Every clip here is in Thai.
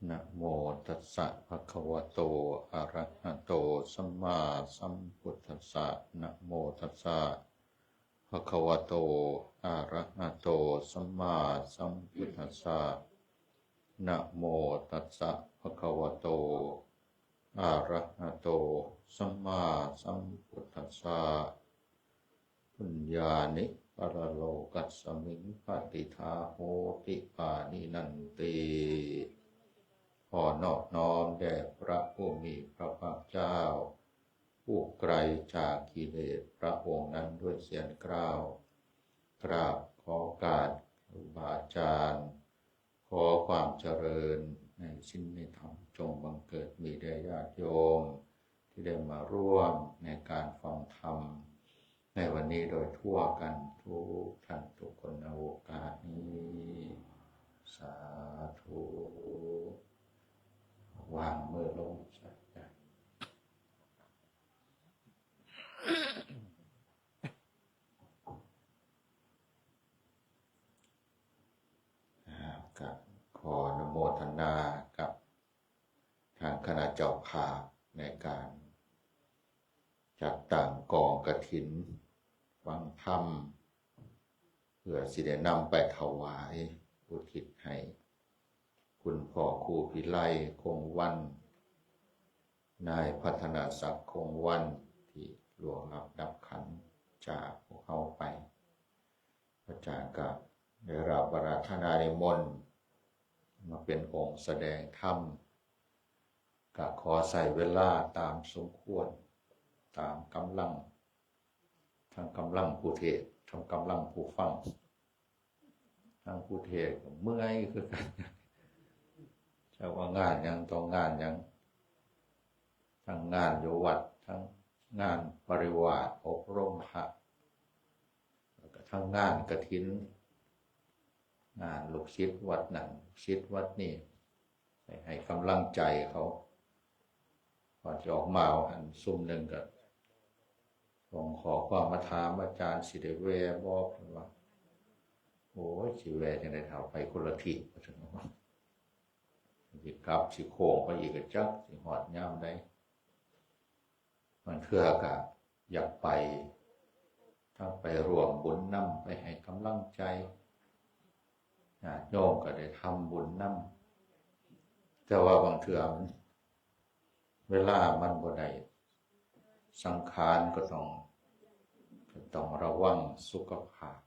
นะโมตัสสะภะคะวะโตอะระหะโตสัมมาสัมพุทธัสสะนะโมตัสสะภะคะวะโตอะระหะโตสัมมาสัมพุทธัสสะนะโมตัสสะภะคะวะโตอะระหะโตสัมมาสัมพุทธัสสะปุญญานิปรโลกัสสมิงปฏิทาโหติปานินันติขอนอบน้อมแด่พระผู้มีพระภาคเจ้าผู้ไกลจากกิเลสพระองค์นั้นด้วยเสียงกล้าวกราบขอการครูบาอาจารย์ขอความเจริญในสิ้นในธรรมจงบังเกิดมีแด่ญาติโยมที่ได้มาร่วมในการฟังธรรมในวันนี้โดยทั่วกันทุกท่านทุกคนในโอกาสนี้สาธุวางมือลงสักใจกับขออนุโมทนากับทางคณะเจ้าภาพในการจัดตั้งกองกฐินฟังธรรมเพื่อสิได้นำไปถวายอุทิศให้คุณพ่อครูพิไลคงวันนายพัฒนาศักดิ์คงวันที่ล่วงลับดับขันธ์จากพวกเขาไปอาจารย์ก็ได้รับอาราธนานิมนต์มาเป็นองค์แสดงธรรมก็ขอใส่เวลาตามสมควรตามกำลังทั้งกำลังผู้เทศทั้งกำลังผู้ฟังทั้งผู้เทศเมื่อยคือกันจะว่างานยังต้องงานยังทั้งงานอยู่วัดทั้งงานปริวาสอบรมพระแล้วก็ทั้งงานกฐินงานลูกศิษย์วัดนั้นศิษย์วัดนี้ให้กำลังใจเขาพอจะออกมาอันซุ่มหนึ่งก็ส่งขอความมาถามอาจารย์สิเดเวบอกว่าโอ้ยสิเวจังได๋เฒ่าไปคนละทิศว่าซั่นว่าสิกลับสิโค้งไปอีกก็จักสิฮอดยามใดมันเทื่อก็อยากไปทั้งไปร่วมบุญนำไปให้กำลังใจญาติโยมก็ได้ทำบุญนำแต่ว่าบางเทื่อมันเวลามันบ่ได้สังขารก็ต้องระวังสุขภาพ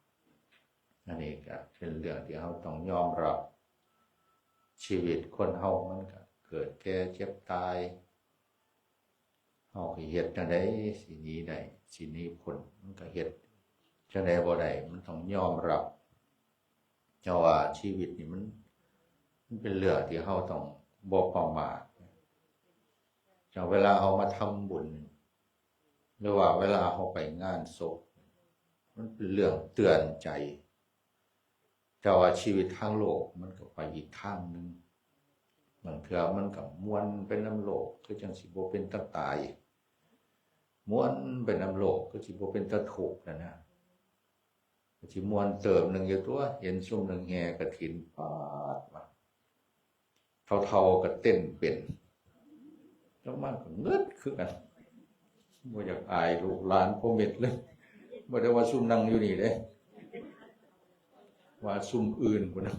อันนี้ก็เป็นเรื่องที่เราต้องยอมรับชีวิตคนเฮามันก็เกิดแก่เจ็บตายเฮาเฮ็ดจังได๋สิหนีได้สิหนีพ้นมันก็เฮ็ดจังได๋บ่ได้มันต้องยอมรับเพราะว่าชีวิตนี่มันเป็นเรื่องที่เฮาต้องบ่ประมาทจากเวลาเฮามาทำบุญหรือว่าเวลาเขาไปงานศพมันเป็นเรื่องเตือนใจแต่ว่าชีวิตทางโลกมันก็ไปอีกทางหนึ่งบางเทื่อมันก็ม่วนเป็นน้ำโลกคือจังสิบ่เป็นตาตายม่วนเป็นน้ำโลกคือสิบ่เป็นตาทุกข์นะก็สิม่วนเติมหนึ่งอยู่ตัวเห็นซุ่มหนึ่งแห่กฐินปาดมาเท่าๆก็เต้นเป็นแล้วมันก็เงืดคือกันบ่อยากอายลูกหลานพ่อเม็ดเลยบ่ได้ว่าซุ่มนั่งอยู่นี่เด้ว่าซุ่มอื่นพุ่นน่ะ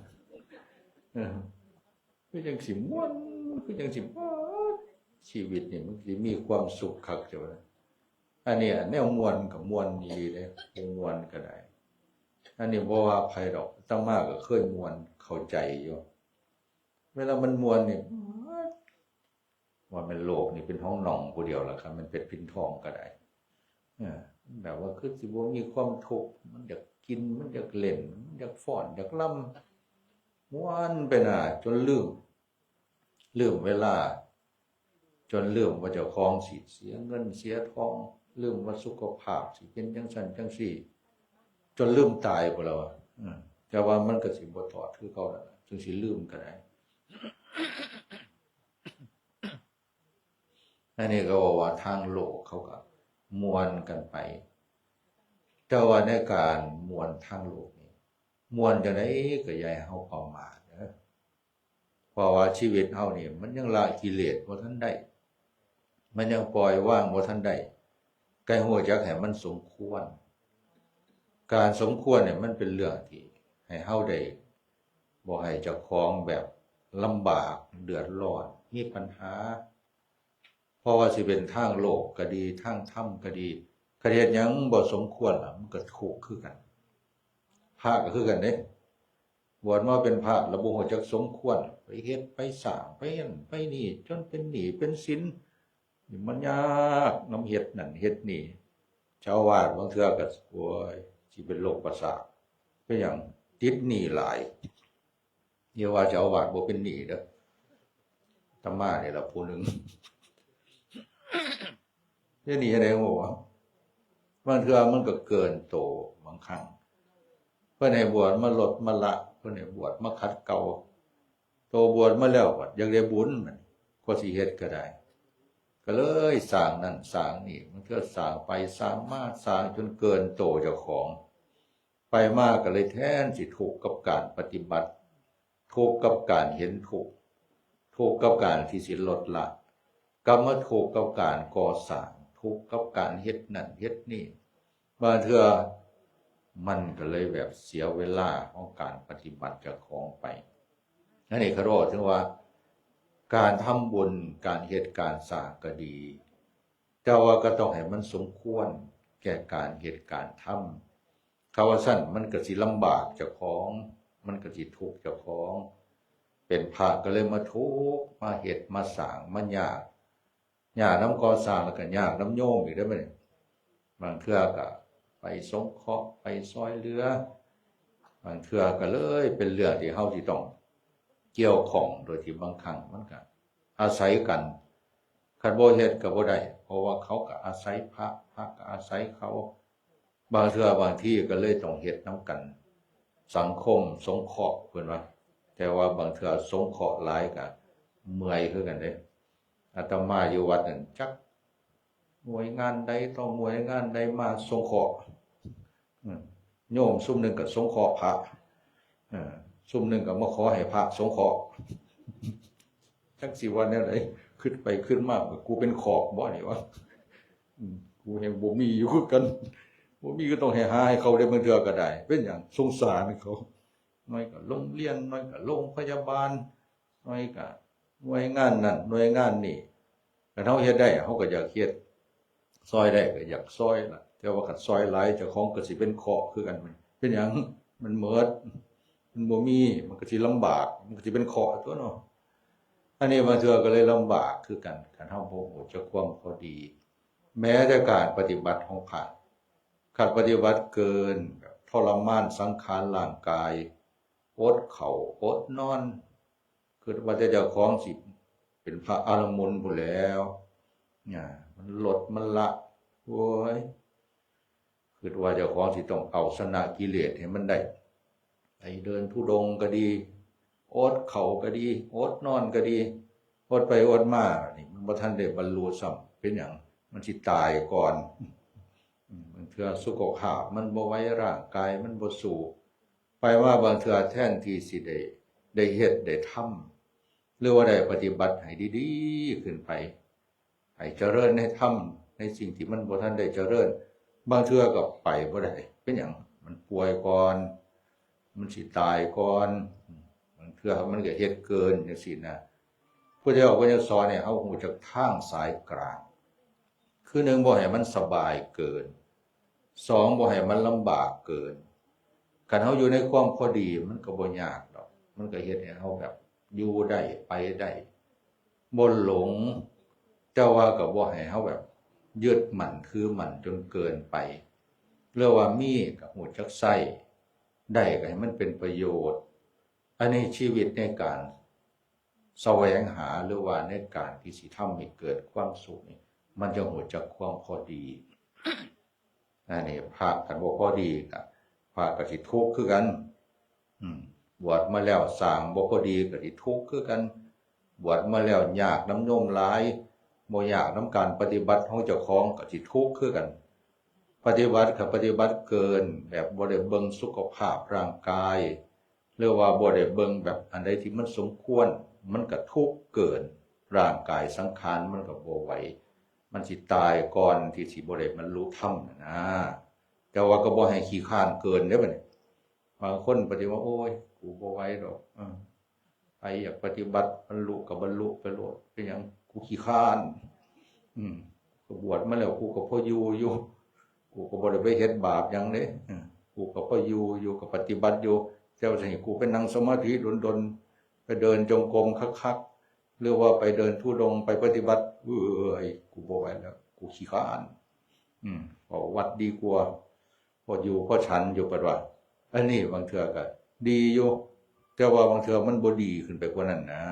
คือจังสิม่วนคือจังสิชีวิตนี่มันสิมีความสุขคักจังว่าอันนี้แนวม่วนก็ม่วนดีเด้บ่ม่วนก็ได้อันนี้บ่ว่าไผดอกอาตมาก็เคยม่วนเข้าใจอยู่เวลามันม่วนนี่ว่ามันโลกนี่เป็นห้องหนองผู้เดียวล่ะครับมันเป็นพินทองก็ได้แบบว่าคือสิบ่มีความทุกข์มันอยากกินมันอยากเล่นมันอยากฟ้อนอยากล่ำม่วนไปน่ะจนลืมเวลาจนลืมว่าเจ้าของสิเสียเงินเสียทองลืมว่าสุขภาพสิเป็นจังซั่นจังซี่จนลืมตายพุ่นแล้วแต่ว่ามันก็สิบ่ถอดคือเก่านั่นล่ะจึงสิลืมก็ได้อันนี้ก็ว่าทางโลกเขาก็มวนกันไปแต่ว่าในการมวนทางโลกนี่มวนจังได๋ก็อย่าให้เฮาประมาทเด้อ เพราะว่าชีวิตเฮานี่มันยังละกิเลสบ่ทันได้มันยังปล่อยว่างบ่ทันได้ใกล้ฮู้จักให้มันสมควรการสมควรเนี่ยมันเป็นเรื่องที่ให้เฮาได้บ่ให้เจ้าของแบบลำบากเดือดร้อนมีปัญหาเพราะว่าสิเป็นทางโลกก็ดีทางธรรมก็ดีคันเฮ็ดหยังบ่สมควรล่ะมันก็ทุกข์คือกันพระก็คือกันเด้บวชมาเป็นพระแล้วบ่ฮู้จักสมควรไปเฮ็ดไปสร้างไปนั่นไปนี่จนเป็นหนี้เป็นสินนี่มันยากนำเฮ็ดนั่นเฮ็ดนี่เจ้าอาวาสบางเทื่อก็โอ้ยสิเป็นโรคประสาทเป็นหยังติดหนี้หลายอย่าว่าเจ้าอาวาสบ่เป็นหนี้เด้ออาตมานี่ล่ะผู้หนึงเฮ็ดหนี้จังได๋บ่วะบางเทื่อมันก็เกินโตบางครั้งเพิ่นให้บวชมาลดมาละเพิ่นให้บวชมาขัดเกลาโตบวชมาแล้วก็อยากได้บุญมันก็สิเฮ็ดก็ได้ก็เลยสร้างนั่นสร้างนี่มันก็สร้างไปสร้างมาสร้างจนเกินโตเจ้าของไปมากก็เลยแทนสิทุกข์กับการปฏิบัติทุกข์กับการเห็นทุกข์ทุกข์กับการที่สิลดละกรรมทุกข์กับการก่อสร้างทุกข์กับการเฮ็ดนั่นเฮ็ดนี่บางเทื่อมันก็เลยแบบเสียเวลาของการปฏิบัติเจ้าของไปนั่นเองเขาบอกถึงว่าการทำบุญการเฮ็ดการสร้างก็ดีแต่ว่าก็ต้องให้มันสมควรแก่การเฮ็ดการทำเขาว่าสั้นมันก็สิลำบากเจ้าของมันก็สิทุกข์เจ้าของเป็นพระก็เลยมาทุกข์มาเฮ็ดมาสร้างมันยากน้ำก่อสร้างแล้วก็ยากน้ำโยมอีกได้มั้ยบางเทื่อก็ไปสงเคราะห์ไปซอยเหลือบางเทื่อก็เลยเป็นเรื่องที่เฮาสิต้องเกี่ยวข้องโดยที่บางครั้งมันก็อาศัยกันคันบ่เฮ็ดก็บ่ได้เพราะว่าเขาก็อาศัยพระก็อาศัยเขาบางเทื่อบางที่ก็เลยต้องเฮ็ดนำกันสังคมสงเคราะห์เพิ่นว่าแต่ว่าบางเทื่อสงเคราะห์หลายก็เมื่อยคือกันเด้อาตมาอยู่วัดนั่นจักหน่วยงานใดต่อหน่วยงานใดมาสงเคราะห์โยมซุ่มหนึ่งก็สงเคราะห์พระซุ่มหนึ่งก็มาขอให้พระสงเคราะห์จักสิวันนี้เลยขึ้นไปขึ้นมากกูเป็นขอบบ่นี่วะกูเห็นบ่มีอยู่คือกันบ่มีก็ต้องให้หาให้เขาได้บางเทื่อก็ได้เป็นอย่างสงสารเขาน้อยก็โรงเรียนน้อยก็โรงพยาบาลน้อยก็หน่วยงานนั่นหน่วยงานนี่แต่เฮาเฮ็ดได้เฮาก็อยากเฮ็ดซอยได้ก็อยากซอยล่ะแต่ว่าคันซอยหลายเจ้าของก็สิเป็นเคราะห์คือกันเป็นหยังมันเมิดมันบ่มีมันก็สิลำบากมันก็สิเป็นเคราะห์ตัวเนาะอันนี้บางเทื่อก็เลยลำบากคือกันคันเฮาบ่ฮู้จักความพอดีแม้แต่การปฏิบัติของพระคันปฏิบัติเกินแบบทรมานสังขารร่างกายอดข้าวอดนอนคือว่าแต่เจ้าของสิเป็นพระอรหันต์พู้นแล้วเนี่ยมันลดมันละโอ้ยคือว่าเจ้าของสิต้องเอาชนะกิเลสให้มันได้ไปเดินธุดงค์ก็ดีอดข้าวก็ดีอดนอนก็ดีอดไปอดมานี่มันบ่ทันได้บรรลุซ้ำเป็นหยังมันสิตายก่อนบางเทื่อสุขภาพมันบ่ไหวร่างกายมันบ่สู้ไปว่าบางเทื่อแทนที่สิได้เฮ็ดได้ทำหรือว่าได้ปฏิบัติให้ดีๆขึ้นไปให้เจริญในธรรมในสิ่งที่มันบ่ทันได้เจริญบางเทื่อก็ไปบ่ได้เป็นหยังมันป่วยก่อนมันสิตายก่อนบางเทื่อมันก็เฮ็ดเกินจังซี่นะพุทธเจ้าก็ยังสอนให้เฮาฮู้จักทางสายกลางคือ1บ่ให้มันสบายเกิน2บ่ให้มันลำบากเกินคันเฮาอยู่ในความพอดีมันก็บ่ยากดอกมันก็เฮ็ดให้เฮาแบบอยู่ได้ไปได้บ่หลงแต่ว่าก็บ่ให้เฮาแบบยึดมั่นถือมั่นจนเกินไปเรียกว่ามีก็ฮู้จักใช้ได้ก็ให้มันเป็นประโยชน์อันนี้ชีวิตในการแสวงหาหรือว่าในการที่สิทำให้เกิดความสุขนี่มันจะฮู้จักความพอดีอันนี้พระกันบ่พอดีก็พระก็สิทุกข์คือกันบวชมาแล้วสร้างบ่พอดีก็สิทุกข์คือกันบวชมาแล้วยากน้ำโยมหลายบ่ยากนำการปฏิบัติของเจ้าของก็สิทุกข์คือกันปฏิบัติก็ปฏิบัติเกินแบบบ่ได้เบิ่งสุขภาพร่างกายหรือว่าบ่ได้เบิ่งแบบอันใดที่มันสมควร มันก็ทุกข์เกินร่างกายสังขารมันก็บ่ไหวมันสิตายก่อนที่สิบ่ได้บรรลุธรรมนะแต่ว่าก็บ่ให้ขี้ข้านเกินเด้อบัดนี้บางคนปฏิว่าโอ้ยกูบ่ไหวดอกใครอยากปฏิบัติบรรลุก็บรรลุไปโลดเป็นหยังกูขี้ข้านก็บวชมาแล้วกูก็พออยู่กูก็บ่ได้ไปเฮ็ดบาปหยังเด้กูก็พออยู่ก็ปฏิบัติอยู่เจ้าสิกูไปนั่งสมาธิดนไปเดินจงกรมคักๆหรือว่าไปเดินธุดงค์ไปปฏิบัติกูบ่ไหวแล้วกูขี้ข้านพอวัดดีกว่าพออยู่พอฉันอยู่ปัดว่าอันนี้บางเทื่อก็ดีอยู่แต่ว่าบางเทื่อมันบ่ดีขึ้นไปกว่านั้นนะ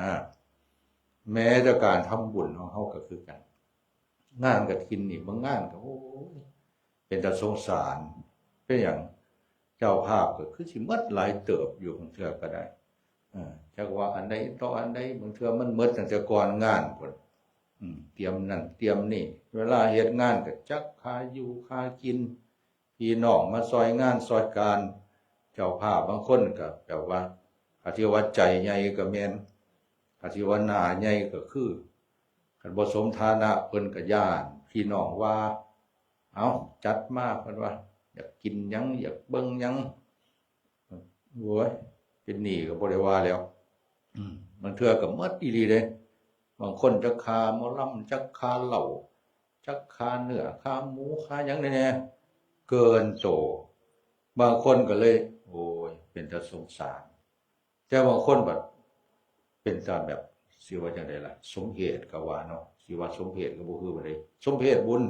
แม้แต่การทำบุญของเฮาก็คือกันงานกฐินนี่บางงานก็โอ้ยเป็นตาสงสารเป็นหยังเจ้าภาพก็คือสิหมดหลายเติบอยู่บางเทื่อก็ได้จักว่าอันใดต่ออันใดบางเทื่อมันหมดตั้งแต่ก่อนงานพุ่นเตรียมนั่นเตรียมนี่เวลาเฮ็ดงานก็จักค่าอยู่ค่ากินพี่น้องมาซอยงานซอยการเจ้าภาพบางคนก็แบบว่าอาที่ว่าใจใหญ่ก็แม่นอาที่ว่าหน้าใหญ่ก็คือคันบ่สมฐานะเพิ่นก็ย้านพี่น้องว่าเอาจัดมาเพิ่นว่าอยากกินหยังอยากเบิ่งหยังโอ้ยเป็นหนี้ก็บ่ได้ว่าแล้วบางเทื่อก็หมดอีหลีเด้บางคนจักค่าหมอลำจักค่าเหล้าจักค่าเนื้อค่าหมูค่าหยังแน่ๆเกินโตบางคนก็เลยโอ้ยเป็นตาสงสารแต่บางคนแบบเป็นตาแบบสิว่าจังได๋ล่ะสมเหตุก็ว่าเนาะสิว่าสมเหตุก็บ่คือบ่ได้สมเหตุบุญ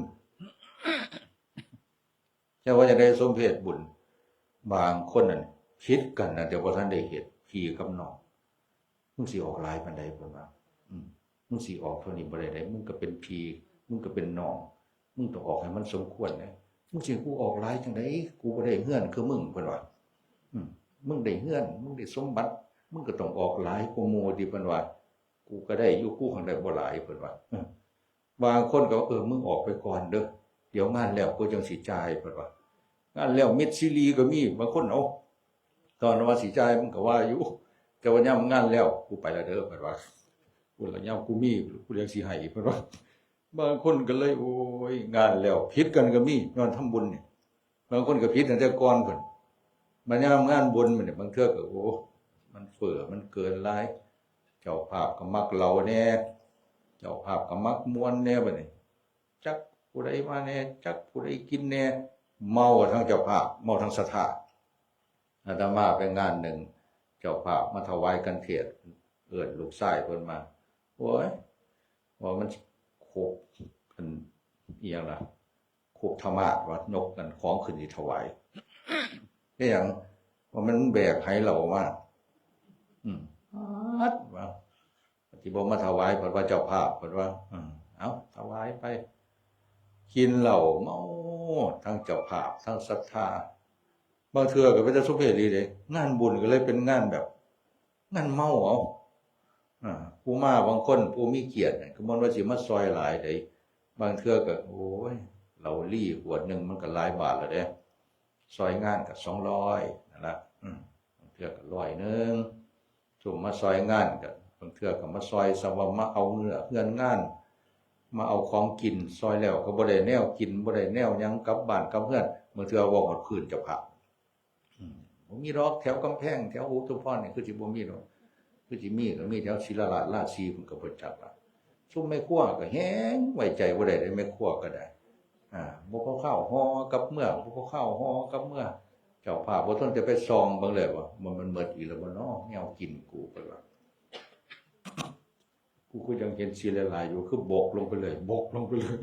แต่ว่าจังได๋สมเหตุบุญบางคนนั่นคิดกันนะแต่บ่ทันได้เฮ็ดพี่กับน้องมึงสิออกหลายปานใดเพิ่นว่ามึงสิออกเท่านี้บ่ได้มึงก็เป็นพี่มึงก็เป็นน้องมึงต้องออกให้มันสมควรนะมึงสิกูออกหลายจังได๋กูบ่ได้เฮือนคือมึงเพิ่นว่ามึงได้เฮือนมึงได้สมบัติมึงก็ต้องออกหลายกว่าหมู่ที่เพิ่นว่ากูก็ได้อยู่กูข้างใดบ่หลายเพิ่นว่าบางคนก็มึงออกไปก่อนเด้อเดี๋ยวงานแล้วกูจังสิจ่ายเพิ่นว่างานแล้วมิดซิลีก็มีบางคนเอาตอนว่าสิจ่ายมึงก็ว่าอยู่แต่ว่ายามงานแล้วกูไปแล้วเด้อเพิ่นว่ากูละยามกูมีกูเรียกสิให้เพิ่นว่าบางคนก็เลยโอ้ยงานแล้วผิดกันก็มีย้อนทำบุญนี่บางคนก็ผิดตั้งแต่ก่อนเพิ่นมันยามงานบุญมันเนี่ยบางเทื่อก็โอ้มันเฟ้อมันเกินหลายเจ้าภาพก็มักเหล้าแน่เจ้าภาพก็มักม่วนแน่บัดนี้จักผู้ใดมาแน่จักผู้ใดกินแน่เมาทั้งเจ้าภาพเมาทั้งศรัทธาอาตมาไปงานหนึ่งเจ้าภาพมาถวายกันเทศเอิ้นลูกชายเพิ่นมาโอ้ยว่ามันโคกกันอีหยังล่ะโคกธรรมะว่านกกันของขึ้นสิถวายคือหยังว่ามันแบกให้เรามาว่าที่บ่มาถวายเพิ่นว่าเจ้าภาพเพิ่นว่าเอาถวายไปกินเหล้าเมาทั้งเจ้าภาพทั้งศรัทธาบางเทื่อก็เป็นสุเพศดีเด้งานบุญก็เลยเป็นงานแบบงานเมาเอาผู้มาบางคนผู้มีเกียรติก็บ่ว่าสิมาซอยหลายได้บางเทื่อก็โอ้ยเหล้าลี่ขวดนึงมันก็หลายบาทแล้วเด้ซอยงานก็200นั่นล่ะบางเทื่อก็100นึงซุมมาซอยงานก็บางเทื่อก็มาซอยสว่ามาเอาเนื้อเฮือนงานมาเอาของกินซอยแล้วก็บ่ได้แนวกินบ่ได้แนวหยังกลับบ้านกลับเฮือนบางเทื่อเว้าฮอดพื้นเจ้าภาพบ่มีดอกแถวกำแพงแถวอุทุมพรนี่คือสิบ่มีดอกคือสิมีก็มีแถวศิลาลาชราชีเพิ่นก็บ่จักล่ะซุมแม่ครัวก็แฮงไว้ใจบ่ได้แม่ครัวก็ได้บ่พอข้าวห่อกับเมื่อบ่พอข้าวห่อกับเมื่อเจ้าภาพบ่ทนจะไปซองเบิ่งเลยว่ามันหมดอีกแล้วบ่เนาะแนวกินกูเพิ่นว่ากูก็ยังเห็นสิหลายๆอยู่คือบกลงไปเลยบกลงไปเลย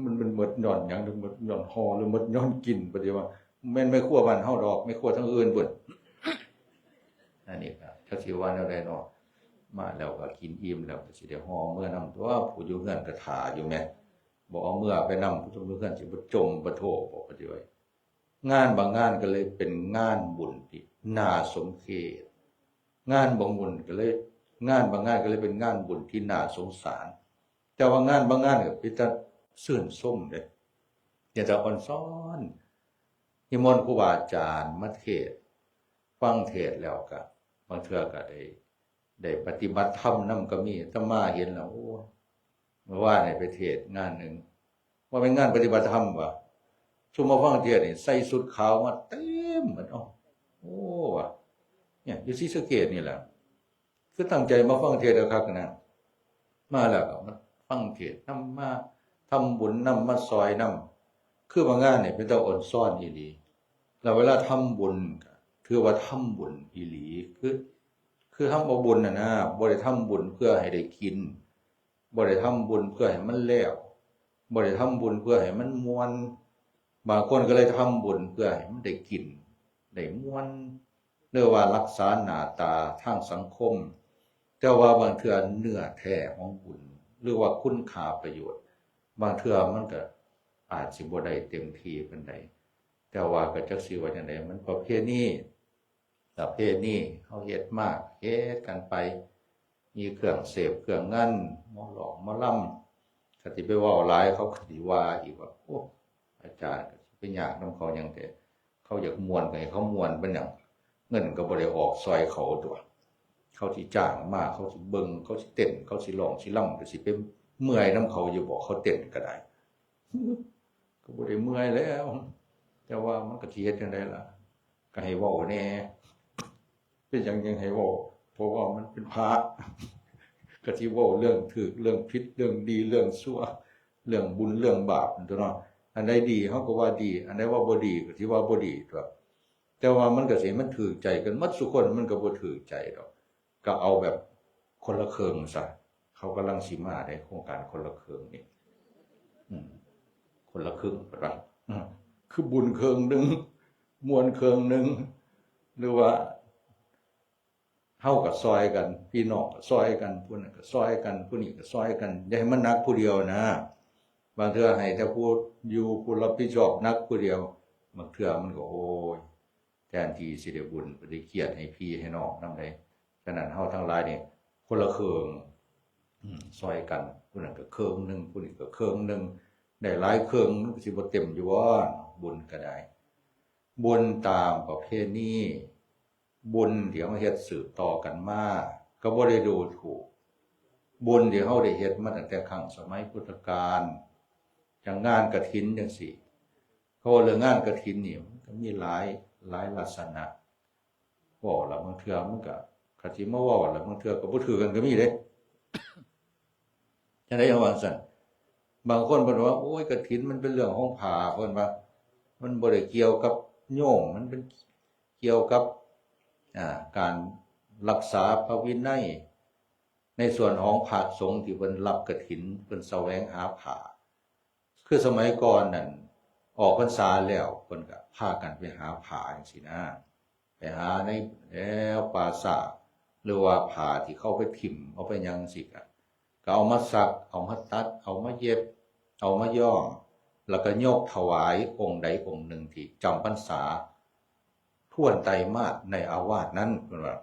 มันหมดย้อนหยังหมดย้อนห่อหรือหมดย้อนกินบ่ได้ว่าแม่นไม่ครัวบ้านเฮาดอกไม่ครัวทั้งอื่นพุ่นอันนี้ก็จักสิว่าแนวใดเนาะมาแล้วก็กินอิ่มแล้วก็สิได้ห่อเมื่อนำตัวผู้อยู่เฮือนก็ท่าอยู่แม่บ่เอาเมื่อไปนำผู้อยู่เฮือนสิบ่จมบ่โทบ่ปฏิไว้งานบางงานก็เลยเป็นงานบุญที่น่าสมเพชงานบางบุญก็เลยงานบางงานก็เลยเป็นงานบุญที่น่าสงสารแต่ว่างานบางงานก็เป็นตาซื่นส้มเด้อยากจะอ่อนซ้อนนิมนต์ครูบาอาจารย์มาเทศน์ฟังเทศน์แล้วก็บางเทื่อก็ ได้ปฏิบัติธรรมนำก็มีอาตมาเห็นแล้วโอ้เมื่อว่าในไปเทศงานหนึ่งว่าเป็นงานปฏิบัติธรรมวะชุมมาฟังเทศนี่ใส่สุดขาวมาเต็มเหมือนโอ้วะเนี่ยอยู่ศรีสะเกษนี่แหละคือตั้งใจมาฟังเทศแล้วครับนะมาแล้วก็มาฟังเทศนำมาทำบุญนำมาซอยนำคือบางงานเนี่ยเป็นตัวอ่อนซ่อนอีหลีแล้วเวลาทำบุญถือว่าทำบุญอีหลีคือทำบุญนะบ่ได้ทำบุญเพื่อให้ได้กินบ่ได้ทำบุญเพื่อให้มันแล้วบ่ได้ทำบุญเพื่อให้มันม่วนบางคนก็เลยทำบุญเพื่อให้มันได้กินได้ม่วนเรียกว่ารักษาหน้าตาทางสังคมแต่ว่าบางเทื่อเนื้อแท้ของบุญหรือว่าคุณค่าประโยชน์บางเทื่อมันก็อาจสิบ่ได้เต็มที่ปานใดแต่ว่าก็จักสิว่าจังได๋มันประเภทนี้เฮาเฮ็ดมากเฮ็ดกันไปมีเครื่องเสพเครื่องงั้นหมอหลอกหมอล่ำก็สิไปเว้าหลายเขาก็สิว่าอีกว่าโอ้อาจารย์ก็สิไปยากนำเขาหยังแต่เขาอยากม่วนก็ให้เขาม่วนเป็นหยังเงินก็บ่ได้ออกซอยเขาตัวเขาสิจ้างมาเขาสิเบิ่งเขาสิเต้นเขาสิร้องสิร่ำก็สิไปเมื่อยนำเขาอยู่บ่เขาเต้นก็ได้ก็บ่ได้เมื่อยแล้วแต่ว่ามันก็สิเฮ็ดจังได๋ล่ะก็ให้เว้าแน่เป็นหยังให้เว้าเพราะว่ามันเป็นพระก็สิเว้าเรื่องถูกเรื่องผิดเรื่องดีเรื่องชั่วเรื่องบุญเรื่องบาปตัวเนาะอันใดดีเฮาก็ว่าดีอันใดว่าบ่ดีก็สิว่าบ่ดีตัวแต่ว่ามันก็สิมันถูกใจกันหมดทุกคนมันก็บ่ถูกใจดอกก็เอาแบบคนละครึ่งซะเขากำลังสิมาในโครงการคนละครึ่งนี่คนละครึ่งว่าคือบุญครึ่งนึงมวลครึ่งนึงหรือว่าเฮาก็ซอยกันพี่น้องก็ซอยกันผู้นั้นก็ซอยกันผู้นี้ก็ซอยกันอย่าให้มันหนักผู้เดียวนะบางเทื่อให้แต่ผู้อยู่ผู้รับผิดชอบหนักผู้เดียวบางเทื่อมันก็โอ้ยแทนที่สิได้บุญบ่ได้เกียรติให้พี่ให้น้องนำได้ฉะนั้นเฮาทั้งหลายนี่คนละครึ่งซอยกันผู้นั้นก็ครึ่งนึงผู้นี้ก็ครึ่งนึงได้หลายครึ่งมันก็สิบ่เต็มอยู่บ่บุญก็ได้บุญตามประเพณีบุญที่เฮาเฮ็ดสืบต่อกันมาก็บ่ได้ดูถูกบุญที่เฮาได้เฮ็ดมาตั้งแต่ครั้งสมัยพุทธกาลอย่างงานกฐินจังซี่เขาเรื่องงานกฐินนี่มันก็มีหลายลักษณะเว้าแล้วบางเทื่อมันก็คันสิมาเว้าแล้วบางเทื่อก็บ่ถือกันก็มีเด้จังได๋ว่าซั่นบางคนเพิ่นว่าโอ้ยกฐินมันเป็นเรื่องของพระเพิ่นว่ามันบ่ได้เกี่ยวกับโยมมันเป็นเกี่ยวกับการรักษาพระวินัยในส่วนของพระสงฆ์ที่เพิ่นรับกฐินเพิ่นแสวงหาผ้าคือสมัยก่อนนั่นออกพรรษาแล้วเพิ่นก็พากันไปหาผ้าจังซี่นะไปหาในแล้วปราสาทหรือว่าผ้าที่เขาไปถิ่มเอาไปหยังสิก็เอามาซักเอามาตัดเอามาเย็บเอามาย้อมแล้วก็ยกถวายองค์ใดองค์หนึ่งที่จำพรรษาท่วนไตรมาสในอาวาสนั้นเพิ่นว่า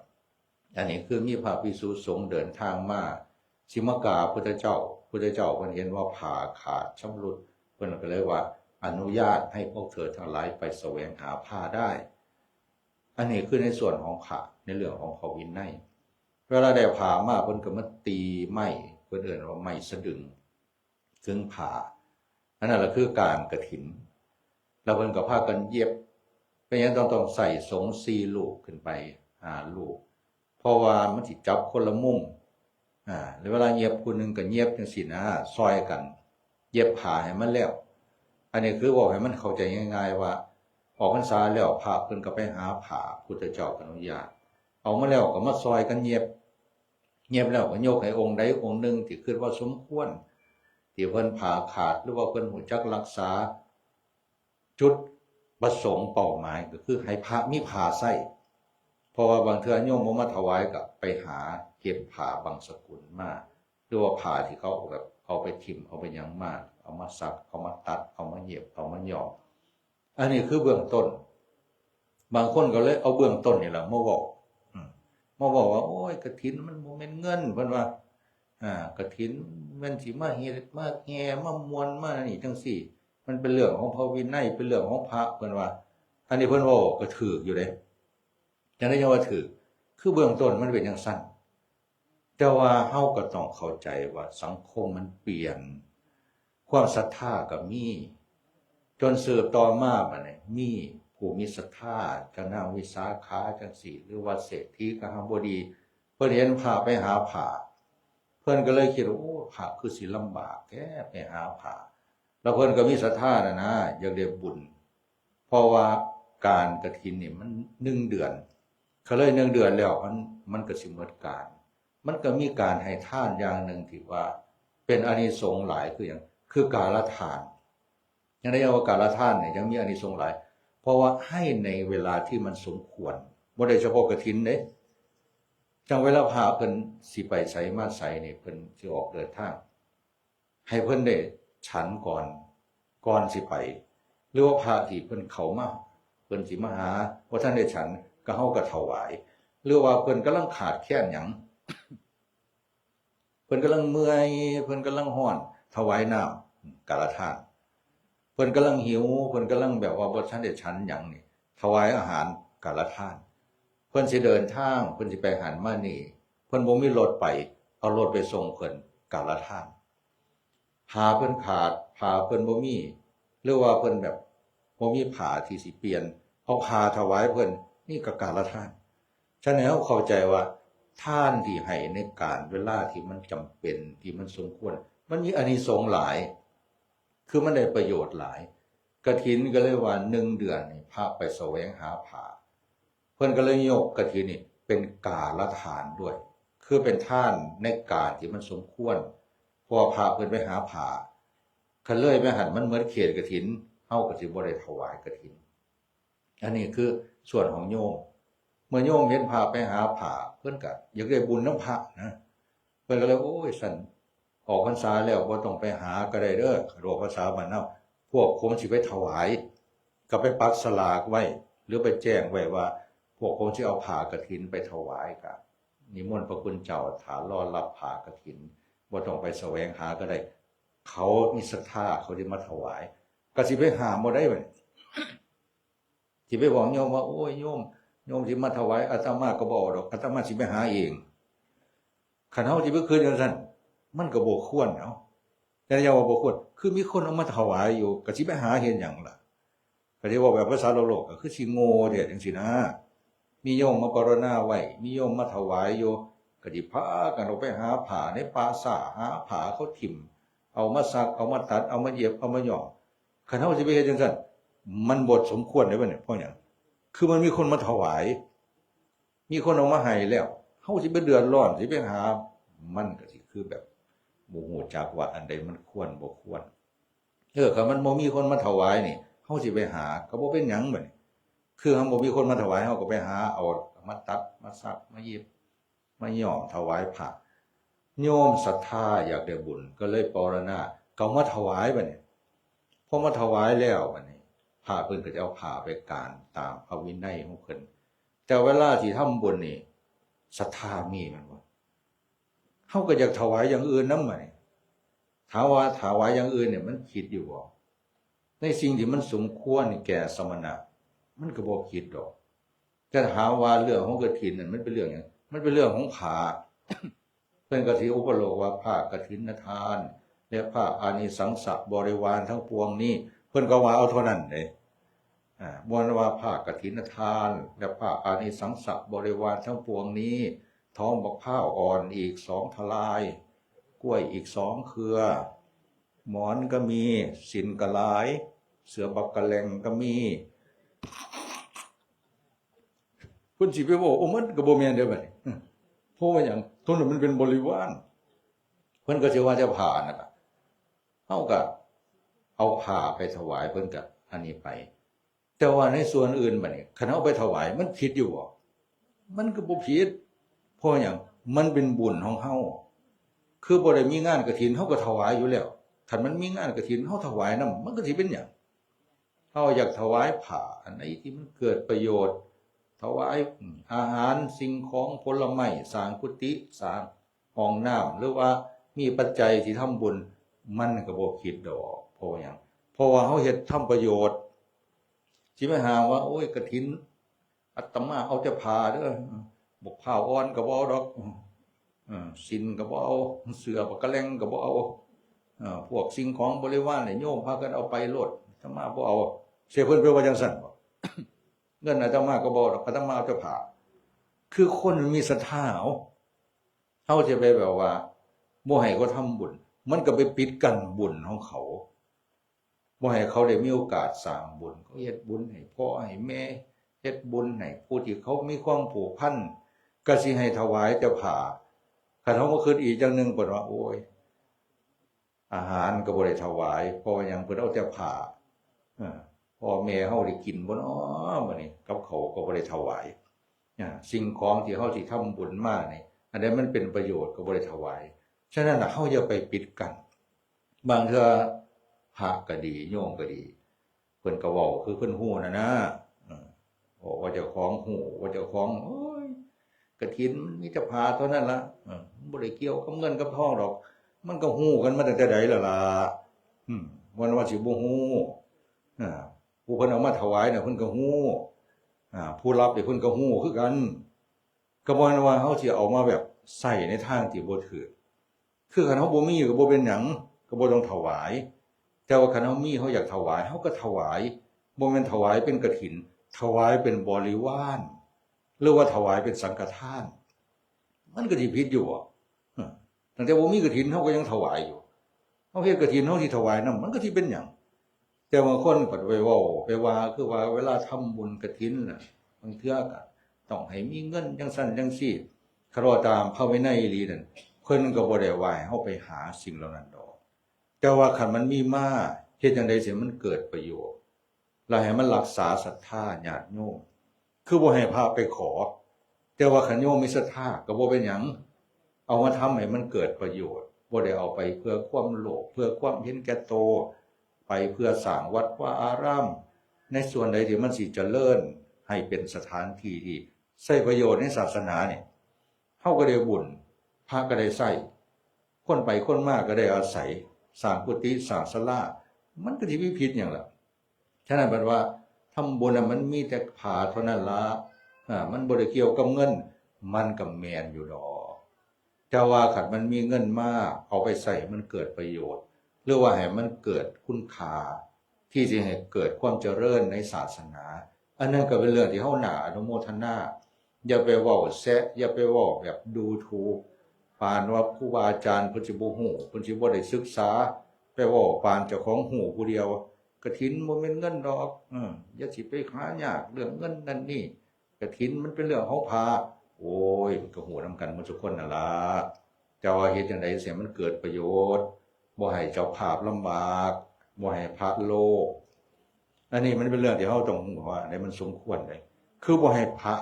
อันนี้คือมีพระภิกษุสงฆ์เดินทางมาสิมากราบพุทธเจ้าเพิ่นเห็นว่าผ้าขาดชำรุดเพิ่นก็เลยว่าอนุญาตให้พวกเธอทั้งหลายไปแสวงหาผ้าได้อันนี้คือในส่วนของผ้าในเรื่องของพระวินัยเวลาได้ผ้ามาเพิ่นก็มาตีไม้เพิ่นเอิ้นว่าไม้สะดึงซึ่งผ้าอันนั้นแหละคือการกฐินแล้วเพิ่นก็พากันเย็บเป็นหยังต้องใส่สง4ลูกขึ้นไป5ลูกเพราะว่ามันสิจับคนละมุมหรือเวลาเย็บผู้นึงก็เย็บจังซี่นะซอยกันเย็บผ้าให้มันแล้วอันนี้คือบอกให้มันเข้าใจง่ายๆว่าออกพรรษาแล้วพระเพิ่นก็ไปหาผ้าพุทธเจ้าอนุญาตเอามาแล้วก็มาซอยกันเย็บแล้วก็ยกให้องค์ใดองค์หนึ่งที่คิดว่าสมควรที่เพิ่นผ่าขาดหรือว่าเพิ่นรู้จักรักษาจุดประสงค์เป้าหมายก็คือให้พระมีผ้าใส่เพราะว่าบางเทื่อโยมบ่มาถวายก็ไปหาเก็บผ้าบางสกุลมาหรือว่าผ้าที่เขาแบบเอาไปทิ่มเอาไปหยังมาเอามาซักเอามาตัดเอามาเย็บเอามาย้อมอันนี้คือเบื้องต้นบางคนก็เลยเอาเบื้องต้นนี่แหละมาบอกว่าโอ้ยกฐินมันบ่แม่นเงินเพิ่นว่ากฐินมันสิมาเฮ็ดมาแห่มามวนมานี่จังซี่มันเป็นเรื่องของพระวินัยเป็นเรื่องของพระเพิ่นว่าอันนี้เพิ่นเว้าก็ถูกอยู่เด้จังได๋ว่าถูกคือเบื้องต้นมันเป็นจังซั่น แต่ว่าเฮาก็ต้องเข้าใจว่าสังคมมันเปลี่ยนความศรัทธาก็มีจนสืบต่อมาบัดนี้มีผู้มีศรัทธาจังนางวิสาขาจังสี่หรือว่าเศรษฐีกหบดีเพิ่นเห็นพระไปหาพระเพิ่นก็เลยคิดว่าโอ้พระคือสิลำบากแท้ไปหาพระแล้วเพิ่นก็มีศรัทธานะอยากได้บุญเพราะว่าการกฐินนี่มัน1 เดือนเขาเลย1 เดือนแล้วมันก็สิหมดการมันก็มีการให้ทานอย่างหนึ่งที่ว่าเป็นอานิสงส์หลายคืออย่างคือการละทานอย่างในอวการละทานเนี่ยยังมีอานิสงส์หลายเพราะว่าให้ในเวลาที่มันสมควรบ่ได้เฉพาะกฐินเด้จังเวลาพาเพิ่นสิไปไสมาไสนี่เพิ่นสิออกเดินทางให้เพิ่นได้ฉันก่อนสิไปหรือว่าพระที่เพิ่นเข้ามาเพิ่นสิมาหาว่าท่านได้ฉันก็เฮาก็ถวายหรือว่าเพิ่นกำลังขาดแคลนหยังเพิ่นกำลังเมื่อยเพิ่นกำลังร้อนถวายน้ำกาลทานเพิ่นกำลังหิวเพิ่นกำลังแบบว่าบ่ทันได้ฉันหยังนี่ถวายอาหารกาลทานเพิ่นสิเดินทางเพิ่นสิไปหันมานี่เพิ่นบ่มีรถไปเอารถไปส่งเพิ่นกาลทานผ้าเพิ่นขาดผ้าเพิ่นบ่มีหรือว่าเพิ่นแบบบ่มีผ้าที่สิเปลี่ยนเอาผ้าถวายเพิ่นนี่ก็กาลทานฉะนั้นเราเข้าใจว่าทานที่ให้ในการเวลาที่มันจำเป็นที่มันสมควรมันมีอานิสงส์หลายคือมันได้ประโยชน์หลายกฐินก็เลยว่า1 เดือนนี่พระไปแสวงหาผ้าเพิ่นก็เลยยกกฐินนี่เป็นกาลทานด้วยคือเป็นทานในการที่มันสมควรเพราะพระเพิ่นไปหาผ้าคันเลยไปหันมันเหมือนเขตกฐินเฮาก็สิบ่ได้ถวายกฐินอันนี้คือส่วนของโยมเมื่อโยมเห็นพระไปหาผ้าเพิ่นก็อยากได้บุญน้ำพระนะเพิ่นก็เลยโอ้ยสั่นออกพรรษาแล้วบ่ต้องไปหาก็ได้เด้อออกพรรษาบ้านเฮาพวกคงสิไปถวายก็ไปปักสลากไว้หรือไปแจ้งไว้ว่าพวกคงสิเอาผ้ากฐินไปถวายก็นิมนต์พระคุณเจ้าถารอรับผ้ากฐินบ่ต้องไปแสวงหาก็ได้เขามีศรัทธาเขาสิมาถวายก็สิไปหาบ่ได้บัดสิไปบอกโยมว่าโอ้ยโยมสิมาถวายอาตมาก็บ่เอาดอกอาตมาสิไปหาเองคันเฮาสิไปคืนจังซั่นมันก็บ่ควรเนาะแต่อย่าว่าบ่ควรคือมีคนเอามาถวายอยู่ก็สิไปหาเฮ็ดหยังล่ะก็สิว่าแบบภาษาโลกก็คือสิโง่แท้จังซี่นะมีโยมมาปรณาไว้มีโยมมาถวายอยู่ก็สิพากันออกไปหาผ้าในป่าซ่าหาผ้าเขาถิ่มเอามาซักเอามาตัดเอามาเย็บเอามาย่อคันเฮาสิไปเฮ็ดจังซั่นมันบ่สมควรได้บ่เนี่ยเพราะหยังคือมันมีคนมาถวายมีคนเอามาให้แล้วเฮาสิไปเดือดร้อนสิไปหามันก็สิคือแบบบ่ฮู้จักว่าอันใดมันควรบ่ควรคันมันบ่มีคนมาถวายนี่เฮาสิไปหาก็บ่เป็นหยังบัดนี้คือเฮาบ่มีคนมาถวายเฮาก็ไปหาเอามาตัดมาซักมาเย็บมาย่อถวายพระโยมศรัทธาอยากได้บุญก็เลยปรณาก็มาถวายบัดนี้พอมาถวายแล้วบัดนี้พระเพิ่นก็จะเอาผ้าไปกานตามพระวินัยของเพิ่นแต่เวลาที่ทำบุญนี่ศรัทธามีแม่นบ่เฮาก็อยากถวายอย่างอื่นนำบัดนี้ถามว่าถวายอย่างอื่นเนี่ยมันคิดอยู่บ่ในสิ่งที่มันสมควรแก่สมณะมันก็บ่คิดดอกแต่ถามว่าเรื่องของกฐินนั่นมันเป็นเรื่องหยังมันเป็นเรื่องของผ้าเพิ่นก็สิอุปโลกว่าผ้ากฐินทานและผ้าอานิสังสะบริวารทั้งปวงนี้เพิ่นก็ว่าเอาเท่านั้นเด้บ่ว่าผ้ากฐินทานและผ้าอานิสังสะบริวารทั้งปวงนี้ท้องบักพร้าวอ่อนอีก2 ทลายกล้วยอีก2 เครือหมอนก็มีสินก็หลายเสือบักกะแลงก็มีเพิ่นสิไปบอกโอ้มันก็บ่แม่นเด้อบัดนี้เพราะว่าหยังทุนมันเป็นบริวารเพิ่นก็สิว่าจะผ้านั่นล่ะเฮาก็เอาผ้าไปถวายเพิ่นก็อันนี้ไปแต่ว่าในส่วนอื่นบัดนี้คันเอาไปถวายมันผิดอยู่บ่มันก็บ่ผิดเพราะหยังมันเป็นบุญของเฮาคือบ่ได้มีงานกฐินเฮาก็ถวายอยู่แล้วคันมันมีงานกฐินเฮาถวายนำมันก็สิเป็นหยังเฮาอยากถวายผ้าอันไหนที่มันเกิดประโยชน์ถวายอาหารสิ่งของผลไม้สร้างกุฏิสร้างห้องน้ำหรือว่ามีปัจจัยที่ทำบุญมันก็บ่ผิดดอกเพราะหยังเพราะว่าเฮาเฮ็ดทำประโยชน์สิไปหาว่าโอ้ยกฐินอาตมาเอาแต่ผ้าเด้อบอกผ้าอ่อนก็บ่เอาดอก สินก็บ่เอาเสื้อปากกะแลงก็บ่เอาพวกสิ่งของบริวารเนี่ยโยมพากันเอาไปโลดอาตมาบ่เอาเสียเพิ่นไปว่าจังซั่นบ่ เงินอาตมาก็บ่ดอกอาตมาเอาแต่ผ้าคือคนมันมีศรัทธาเขาจะไปแบบว่าบ่ให้เขาทำบุญมันก็ไปปิดกั้นบุญของเขาบ่ให้เขาได้มีโอกาสสร้างบุญเขาเฮ็ดบุญให้พ่อให้แม่เฮ็ดบุญให้ผู้ที่เขามีความผูกพันก็สิให้ถวายแต่ผ้าคันเฮาบ่คิดอีกจังนึงเพิ่นว่าโอ้ยอาหารก็บ่ได้ถวายเพราะว่าหยังเพิ่นเอาแต่ผ้าพ่อแม่เฮาได้กินบ่เนาะบัดนี้กับเขาก็บ่ได้ถวายสิ่งของที่เฮาสิทำบุญมานี่อันใดมันเป็นประโยชน์ก็บ่ได้ถวายฉะนั้นน่ะเฮาอย่าไปปิดกั้นบางเทื่อพระก็ดีโยมก็ดีเพิ่นก็เว้าคือเพิ่นฮู้นะบอกว่าเจ้าของฮู้ว่าเจ้าของโอ้ยกฐินมันมีแต่ผ้าเท่านั้นล่ะบ่ได้เกี่ยวกับเงินกับทองดอกมันก็ฮู้กันมาตั้งแต่ใดแล้วล่ะวันว่าสิบ่ฮู้ผู้เพิ่นเอามาถวายน่ะเพิ่นก็ฮู้ผู้รับนี่เพิ่นก็ฮู้คือกันก็บ่แม่นว่าเฮาสิเอามาแบบใส่ในทางที่บ่ถูกคือคันเฮาบ่มีก็บ่เป็นหยังก็บ่ต้องถวายแต่ว่าคันเฮามีเฮาอยากถวายเฮาก็ถวายบ่แม่นถวายเป็นกฐินถวายเป็นบริวารหรือว่าถวายเป็นสังฆทานมันก็สิผิดอยู่ตั้งแต่บ่มีกฐินเฮาก็ยังถวายอยู่เฮาเฮ็ดกฐินเฮาสิถวายนำมันก็สิเป็นหยังแต่บางคนก็ไปเว้าไปว่าคือว่าเวลาทำบุญกฐินน่ะบางเทื่อก็ต้องให้มีเงินจังซั่นจังซี่คารวะตามพระวินัยอีหลีนั่นเพิ่นก็บ่ได้ว่าให้เฮาไปหาสิ่งเหล่านั้นดอกแต่ว่าคันมันมีมาเฮ็ดจังได๋สิมันเกิดประโยชน์แล้วให้มันรักษาศรัทธาญาติโยมคือบ่ให้พระไปขอแต่ว่าคันโยมมีศรัทธาก็บ่เป็นหยังเอามาทำให้มันเกิดประโยชน์บ่ได้เอาไปเพื่อความโลภเพื่อความเห็นแก่โตไปเพื่อสร้างวัดวาอารามในส่วนใดที่มันสิเจริญให้เป็นสถานที่ที่ใช้ประโยชน์ในศาสนาเนี่ยเฮาก็ได้บุญพระก็ได้ใช้คนไปคนมาก็ได้อาศัยสร้างกุฏิสร้างศาลามันก็สิมีผิดหยังล่ะฉะนั้นบัดว่าทำบุญน่ะมันมีแต่ผ้าเท่านั้นล่ะมันบ่ได้เกี่ยวกับเงินมันก็แม่นอยู่ดอกแต่ว่าคันมันมีเงินมาเอาไปใช้มันเกิดประโยชน์หรือว่าให้มันเกิดคุณค่าที่สิให้เกิดความเจริญในศาสนาอันนั้นก็เป็นเรื่องที่เฮาน่าอนุโมทนาอย่าไปเว้าแซะอย่าไปเว้าแบบดูถูกปานว่าครูบาอาจารย์เพิ่นสิบ่ฮู้เพิ่นสิบ่ได้ศึกษาไปเว้าปานเจ้าของฮู้ผู้เดียวกฐินบ่แม่นเงินดอกอย่าสิไปหายากเรื่องเงินนั่นนี่กฐินมันเป็นเรื่องของพระโอ้ยมันก็ฮู้นำกันหมดทุกคนนั่นล่ะแต่ว่าเฮ็ดจังได๋สิมันเกิดประโยชน์บ่ให้เจ้าภาพลำบากบ่ให้พระโลภอันนี้มันเป็นเรื่องที่เฮาต้องว่าได้มันสมควรได้คือบ่ให้พระ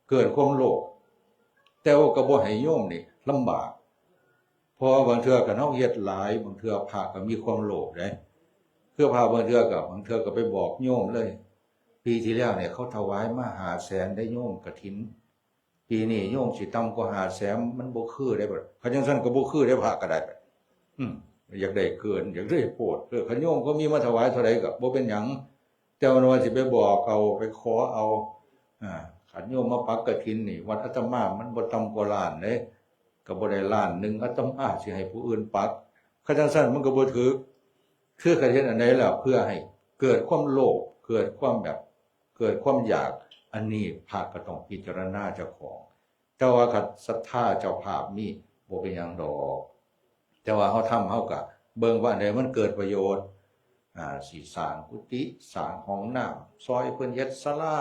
เกิดความโลภแต่ว่าก็บ่ให้โยมนี่ลำบากเพราะบางเทื่อก็เฮาเฮ็ดหลายบางเทื่อพระก็มีความโลภได้คือพระบางเทื่อก็ไปบอกโยมเลยปีที่แล้วเนี่ยเขาถวายมา500,000ได้โยมกฐินปีนี้โยมสิต่ำกว่า500,000มันบ่คือได้บ่คันจังซั่นก็บ่คือได้พระก็ได้อยากได้เกินอยากได้โพดคันโยมก็มีมาถวายเท่าใดก็บ่เป็นหยังแต่ว่าสิไปบอกเอาไปขอเอาขันโยมมาปักกฐินนี่วัดอาตมามันบ่ต่ำกว่าล้านเด้ก็บ่ได้ล้านนึงอาตมาสิให้ผู้อื่นปักคันจังซั่นมันก็บ่ถูกคือคันเฮ็ดอันใดแล้วเพื่อให้เกิดความโลภเกิดความอยากอันนี้พระก็ต้องพิจารณาเจ้าของแต่ว่าคันศรัทธาเจ้าภาพมีบ่เป็นหยังดอกแต่ว่าเฮาทำเฮาก็เบิ่งว่าอันใดมันเกิดประโยชน์สิสร้างกุฏิสร้างห้องน้ำซอยเพิ่นเฮ็ดศาลา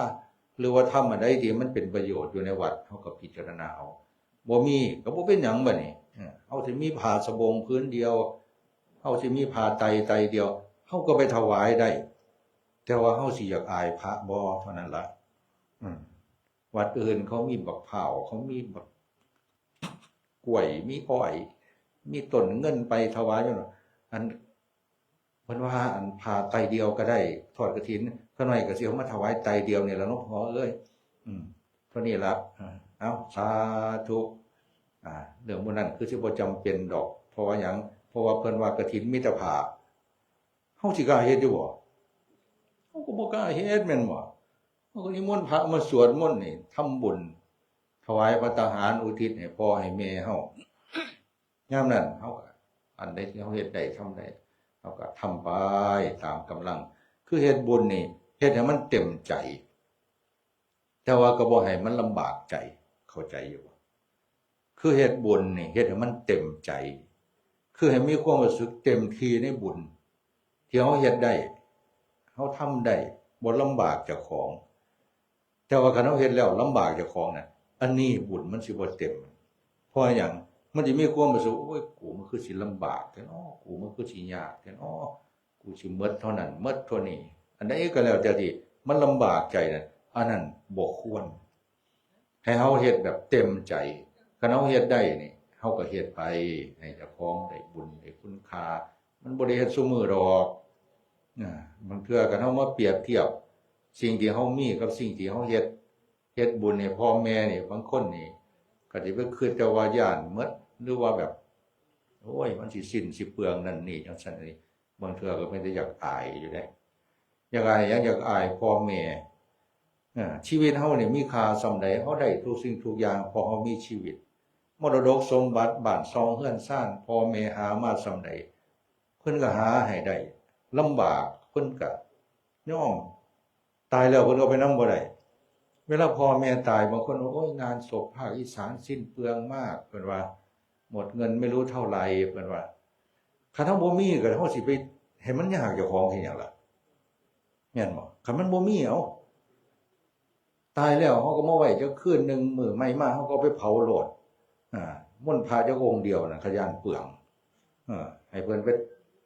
หรือว่าทำอันใดที่มันเป็นประโยชน์อยู่ในวัดเฮาก็พิจารณาเอาบ่มีก็บ่เป็นหยังบัดนี้เฮาสิมีผ้าสบงพื้นเดียวเฮาสิมีผ้าไตรเดียวเฮาก็ไปถวายได้แต่ว่าเฮาสิอยากอายพระบ่เท่านั้นล่ะวัดอื่นเขามีบักพร้าวเขามีบักกล้วยมีอ้อยมีต้นเงินไปถวายอยู่อันเพิ่นว่าอันผ้าไตรเดียวก็ได้ทอดกฐินข้างในก็สิเอามาถวายไตรเดียวนี่ล่ะเนาะพอเอ้ยเท่านี้ล่ะเอาสาธุเรื่องพวกนั้นคือสิบ่จำเป็นดอกเพราะว่าหยังเพราะว่าเพิ่นว่ากฐินมีแต่ผ้าเฮาสิกล้าเฮ็ดอยู่บ่เฮาก็บ่กล้าเฮ็ดแม่นบ่เฮาก็นิมนต์พระมาสวดมนต์นี่ทำบุญถวายภัตตาหารอุทิศให้พ่อให้แม่เฮา ยามนั้นเฮาก็อันใดที่เฮาเฮ็ดได้ทำได้เฮาก็ทำไปตามกำลังคือเฮ็ดบุญนี่เฮ็ดให้มันเต็มใจแต่ว่าก็บ่ให้มันลำบากใจเข้าใจอยู่บ่คือเฮ็ดบุญนี่เฮ็ดให้มันเต็มใจคือให้มีความรู้สึกเต็มที่ในบุญที่เฮาเฮ็ดได้เฮาทำได้บ่ลำบากเจ้าของแต่ว่าคันเฮาเฮ็ดแล้วลำบากเจ้าของน่ะอันนี้บุญมันสิบ่เต็มเพราะหยังมันสิมีความรู้สึกโอ้ยกูมันคือสิลำบากแท้เนาะกูมันคือสิยากแท้เนาะกูสิหมดเท่านั้นหมดเท่านี้อันใดก็แล้วแต่ที่มันลำบากใจน่ะอันนั้นบ่ควรให้เฮาเฮ็ดแบบเต็มใจคันเฮาเฮ็ดได้นี่เฮาก็เฮ็ดไปให้เจ้าของได้บุญได้คุณค่ามันบ่ได้เฮ็ดซุมื้อดอกบางเทื่อคันเฮามาเปรียบเทียบสิ่งที่เฮามีกับสิ่งที่เฮาเฮ็ดบุญให้พ่อแม่นี่บางคนนี่ก็สิไปคิดแต่ว่าย้านหมดหรือว่าแบบโอ้ยมันสิสิ้นสิเปลืองนั่นนี่จังซั่นนี่บางเทื่อก็ไม่ได้อยากอายอยู่ได้อยากอายอยากอายพ่อแม่ชีวิตเฮานี่มีค่าส่ำใดเฮาได้ทุกสิ่งทุกอย่างเพราะเฮามีชีวิตมรดกสมบัติบ้านช่องเรือนซ่านพ่อแม่หามาส่ำใดเพิ่นก็หาให้ได้ลำบากเพิ่นก็ยอมตายแล้วเพิ่นก็ไปนำบ่ได้เวลาพ่อแม่ตายบางคนโอ้ยงานศพภาคอีสานสิ้นเปลืองมากเพิ่นว่าหมดเงินไม่รู้เท่าไหร่เพิ่นว่าคันเฮาบ่มีก็เฮาสิไปให้มันยากเจ้าของเฮ็ดหยังล่ะแม่นบ่คันมันบ่มีเอาตายแล้วเฮาก็มาไว้จักคืนนึงมื้อใหม่มาเฮาก็ไปเผาโลดมนต์พระจักองค์เดียวน่ะขย้านเปลืองให้เพิ่นไป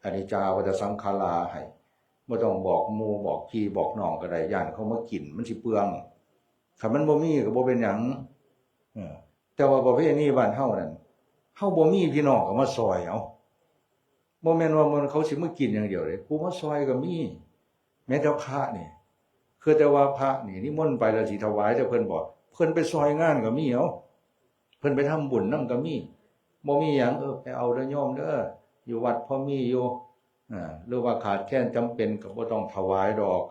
อนิจจาวัฏสังขาราให้บ่ต้องบอกหมู่บอกพี่บอกน้องก็ได้ย้านเขามากินมันสิเปลืองคันมันบ่มีก็บ่เป็นหยังแต่ว่าประเพณีบ้านเฮานั่นเฮาบ่มีพี่น้องก็มาซอยเอาบ่แม่นว่ามันเขาสิมากินอย่างเดียวเด้ผู้มาซอยก็มีแม้แต่พระนี่คือแต่ว่าพระนี่นิมนต์ไปแล้วสิถวายแต่เพิ่นบอกเพิ่นไปซอยงานก็มีเอาเพิ่นไปทำบุญนำก็มีบ่มีหยังไปเอาเด้อโยมเด้ออยู่วัดพอมีอยู่หรือว่าขาดแคลนจำเป็นก็บ่ต้องถวายดอก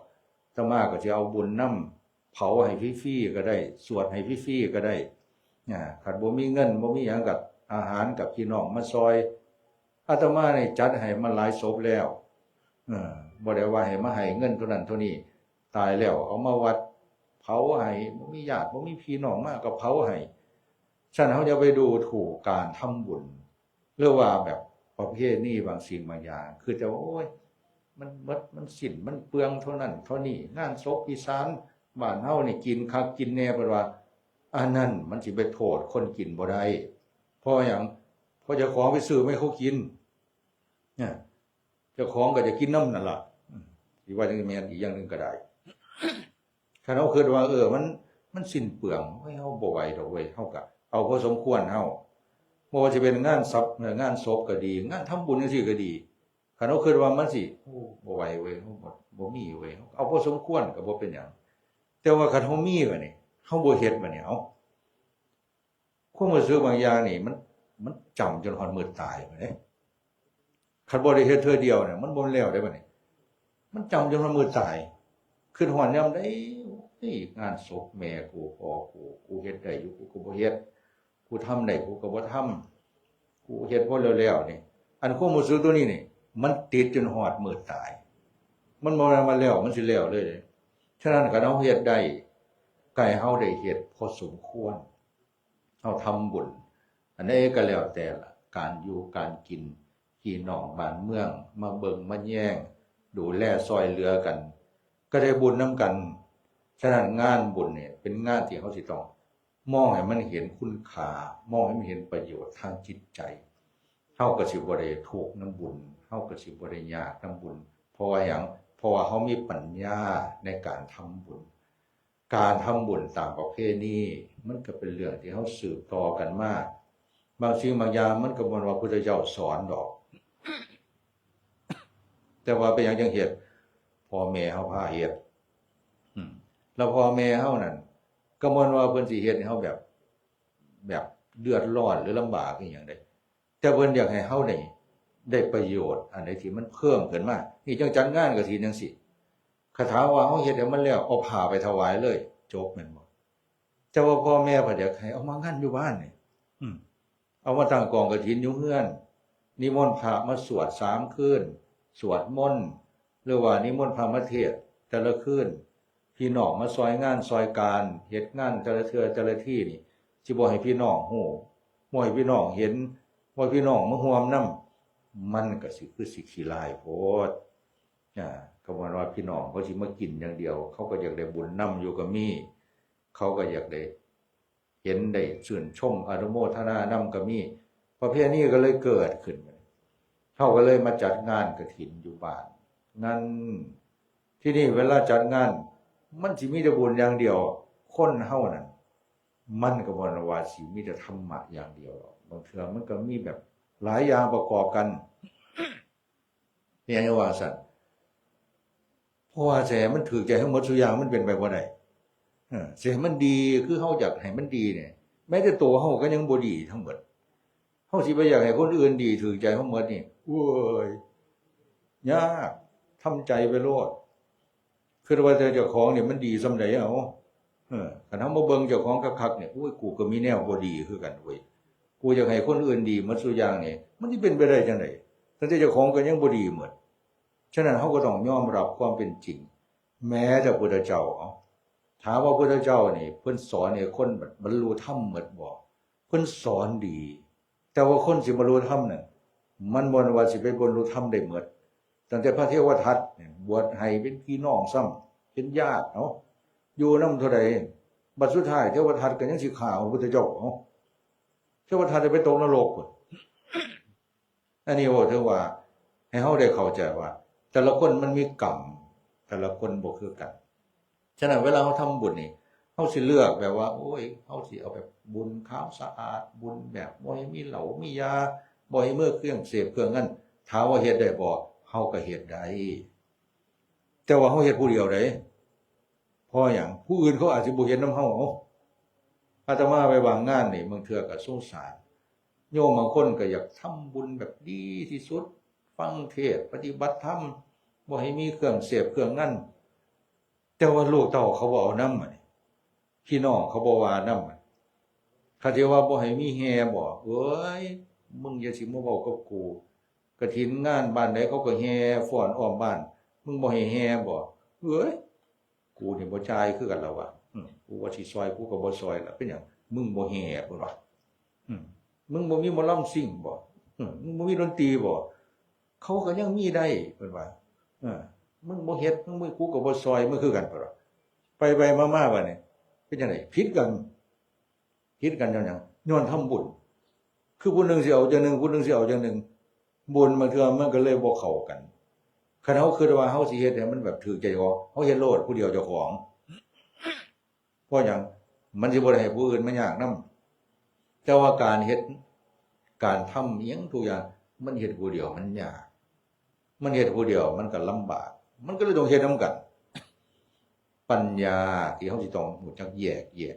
อาตมาก็สิเอาบุญนำเผาให้ฟรีๆก็ได้สวดให้ฟรีๆก็ได้คันบ่มีเงินบ่มีหยังกับอาหารกับพี่น้องมาซอยอาตมานี่จัดให้มาหลายศพแล้วบ่ได้ว่าให้มาให้เงินเท่านั้นเท่านี้ตายแล้วเอามาวัดเผาให้บ่มีญาติบ่มีพี่น้องมาก็เผาให้ฉะนั้นเฮาอย่าไปดูถูกการทำบุญหรือว่าแบบประเภทนี้บางสิ่งบางอย่างคือจะว่าโอ้ยมันสิ้นมันเปลืองเท่านั้นเท่านี้งานศพอีสานบ้านเฮานี่กินคักกินแน่เพิ่นว่าอันนั้นมันสิไปโทษคนกินบ่ได้เพราะหยังเพราะเจ้าของไปซื้อให้เขากินเจ้าของก็จะกินน้ำนั่นล่ะสิว่าจังแม่นอีกอย่างนึงก็ได้คันเฮาคิดว่ามันสิ้นเปลืองเฮาบ่ไหวดอกเว้ยเฮาก็เอาพอสมควรเฮาบ่ว่าจะเป็นงานงานศพก็ดีงานทำบุญจังซี่ก็ดีคันเฮาคิดว่ามันสิโอ้บ่ไหวเว้ยเฮาบ่มีเว้ยเอาพอสมควรก็บ่เป็นหยังแต่ว่าคันเฮามีบัดนี้เฮาบ่เฮ็ดบัดนี้เอาความรู้สึกบางอย่างนี่มันจำจนฮอดมื้อตายบัดนี้คันบ่ได้เฮ็ดเทื่อเดียวเนี่ยมันบ่แล้วได้บัดนี้มันจำจนฮอดมื้อตายคิดฮอดยามใดงานศพแม่กูพ่อกูเฮ็ดได้อยู่กูก็บ่เฮ็ดกูทำได้กูก็บ่ทำกูเฮ็ดบ่แล้วนี่อันความรู้สึกตัวนี้นี่มันติดจนฮอดมื้อตายมันบ่ได้มาแล้วมันสิแล้วเลยฉะนั้นก็เฮาเฮ็ดได้ก็ให้เฮาได้เฮ็ดพอสมควรเฮาทำบุญอันนี้ก็แล้วแต่ละการอยู่การกินพี่น้องบ้านเมืองมาเบิ่งมาแย่งดูแลซอยเหลือกันก็ได้บุญนำกันฉะนั้นงานบุญเนี่ยเป็นงานที่เขาสิต้องมองให้มันเห็นคุณค่ามองให้มันเห็นประโยชน์ทางจิตใจเฮาก็สิบ่ได้ทุกข์นำบุญเฮาก็สิบ่ได้ยากนำบุญเพราะว่าหยังเพราะว่าเฮามีปัญญาในการทำบุญการทำบุญตามประเพณีมันก็เป็นเรื่องที่เฮาสืบต่อกันมาบางสิ่งบางอย่างมันก็บ่ว่าพุทธเจ้าสอนดอกแต่ว่าเป็นหยังจังเฮ็ดพ่อแม่เฮาพาเฮ็ดแล้วพ่อแม่เฮานั่นก็บ่ว่าเพิ่นสิเฮ็ดให้เฮาแบบเดือดร้อนหรือลำบากอีหยังได้แต่เพิ่นอยากให้เฮาได้ประโยชน์อันใดที่มันเพิ่มขึ้นมานี่จังจัดงานกฐินจังซี่คาถาว่าเฮาเฮ็ดให้มันแล้วเอาผ้าไปถวายเลยจบแม่นบ่แต่ว่าพ่อแม่เพิ่นอยากให้เอามางานอยู่บ้านนี่ เอามาตั้งกองกฐินอยู่เฮือนนิมนต์พระมาสวด3 คืนสวดมนต์หรือว่านิมนต์พระมาเทศน์แต่ละคืนพี่น้องมาซอยงานซอยการเฮ็ดงานแต่ละเทื่อแต่ละที่นี่สิบ่ให้พี่น้องฮู้บ่ให้พี่น้องเห็นบ่พี่น้องมาร่วมนำมันก็สิคือสิขี้ร้ายโพดก็บ่ว่าพี่น้องเขาสิมากินอย่างเดียวเขาก็อยากได้บุญนำอยู่ก็มีเขาก็อยากได้เห็นได้ชื่นชมอนุโมทนานำก็มีประเพณีก็เลยเกิดขึ้นเขาก็เลยมาจัดงานกฐินอยู่บ้านงั้นที่นี่เวลาจัดงานมันสิมีแต่บุญอย่างเดียวคนเฮานั่นมันก็บ่ว่าสิมีแต่ธรรมะอย่างเดียวบางเทื่อมันก็มีแบบหลายอย่างประกอบกันเนี่ยว่าซั่นเพราะว่าแสมันถูกใจทั้งหมดทุกอย่างมันเป็นไปบ่ได้เสียมันดีคือเฮาอยากให้มันดีเนี่ยแม้แต่ตัวเฮาก็ยังบ่ดีทั้งหมดเฮาสิไปอยากให้คนอื่นดีถูกใจเฮาหมดนี่โอ้ยยากทำใจไปโลดคือว่าเจ้าของเนี่ยมันดีส่ำใดเอาคันเฮามาเบิ่งเจ้าของคักๆเนี่ยโอ้ยกูก็มีแนวบ่ดีคือกันเว้ยกูอยากให้คนอื่นดีหมดทุกอย่างนี่มันสิเป็นไปได้จังได๋ทั้งที่เจ้าของก็ยังบ่ดีหมดฉะนั้นเฮาก็ต้องยอมรับความเป็นจริงแม้แต่พุทธเจ้าถามว่าพุทธเจ้านี่เพิ่นสอนให้คนบรรลุธรรมหมดบ่เพิ่นสอนดีแต่ว่าคนสิบรรลุธรรมนั่นมันบ่ว่าสิไปบรรลุธรรมได้หมดตั้งแต่พระเทวทัตบวชให้เป็นพี่น้องซ้ำเป็นญาติอยู่นำเท่าใดบัดสุดท้ายเทวทัตก็ยังสิฆ่าพระพุทธเจ้าเทวทัตได้ไปตกนรกพุ่นอันนี้ว่าถือว่าให้เฮาได้เข้าใจว่าแต่ละคนมันมีกรรมแต่ละคนบ่คือกันฉะนั้นเวลาเฮาทำบุญนี่เฮาสิเลือกแบบว่าโอ้ยเฮาสิเอาแบบบุญขาวสะอาดบุญแบบบ่ให้มีเหล้ามียาบ่ให้เครื่องเสพเครื่องนั้นถามว่าเฮ็ดได้บ่เฮาก็เฮ็ดได้แต่ว่าเฮาเฮ็ดผู้เดียวได้เพราะหยังผู้อื่นเขาอาจสิบ่เฮ็ดนำเฮาอาตมาไปบางงานนี่บางเทื่อก็สงสารโยมบางคนก็อยากทำบุญแบบดีที่สุดฟังเทศน์ปฏิบัติธรรมบ่ให้มีเครื่องเสพเครื่องนั้นแต่ว่าลูกเต้าเขาบ่เอานำพี่น้องเขาบ่ว่านำเขาสิว่าบ่ให้มีแห่บ่เอ้ยมึงอย่าสิมาเว้ากับกูกฐินงานบ้านใดเขาก็แห่ฟ้อนอ้อมบ้านมึงบ่ให้แห่บ่เอ้ยกูนี่บ่จ่ายคือกันแล้วว่ะกูว่าสิซอยกูก็บ่ซอยล่ะเป็นหยังมึงบ่แห่พุ่นว่ะมึงบ่มีหมอลำซิ่งบ่มึงบ่มีดนตรีบ่เขาก็ยังมีได้เพิ่นว่ามึงบ่เฮ็ดมึงกูก็บ่ซอยมึงคือกันเพิ่นว่าไปๆมาๆบัดนี้เป็นจังได๋ผิดกันจังหยังย้อนทำบุญคือผู้หนึงสิเอาจังนึงผู้หนึงสิเอาจังนึงบุญบางเทื่อมันก็เลยบ่เข้ากันคันเฮาคิดว่าเฮาสิเฮ็ดให้มันแบบถูกใจเจ้าของเฮาเฮ็ดโลดผู้เดียวเจ้าของเพราะหยังมันสิบ่ได้ให้ผู้อื่นมายากนำแต่ว่าการเฮ็ดการทำอิหยังทุกอย่างมันเฮ็ดผู้เดียวมันยากมันเฮ็ดผู้เดียวมันก็ลำบากมันก็เลยต้องเฮ็ดนำกันปัญญาที่เฮาสิต้องรู้จักแยกแยะ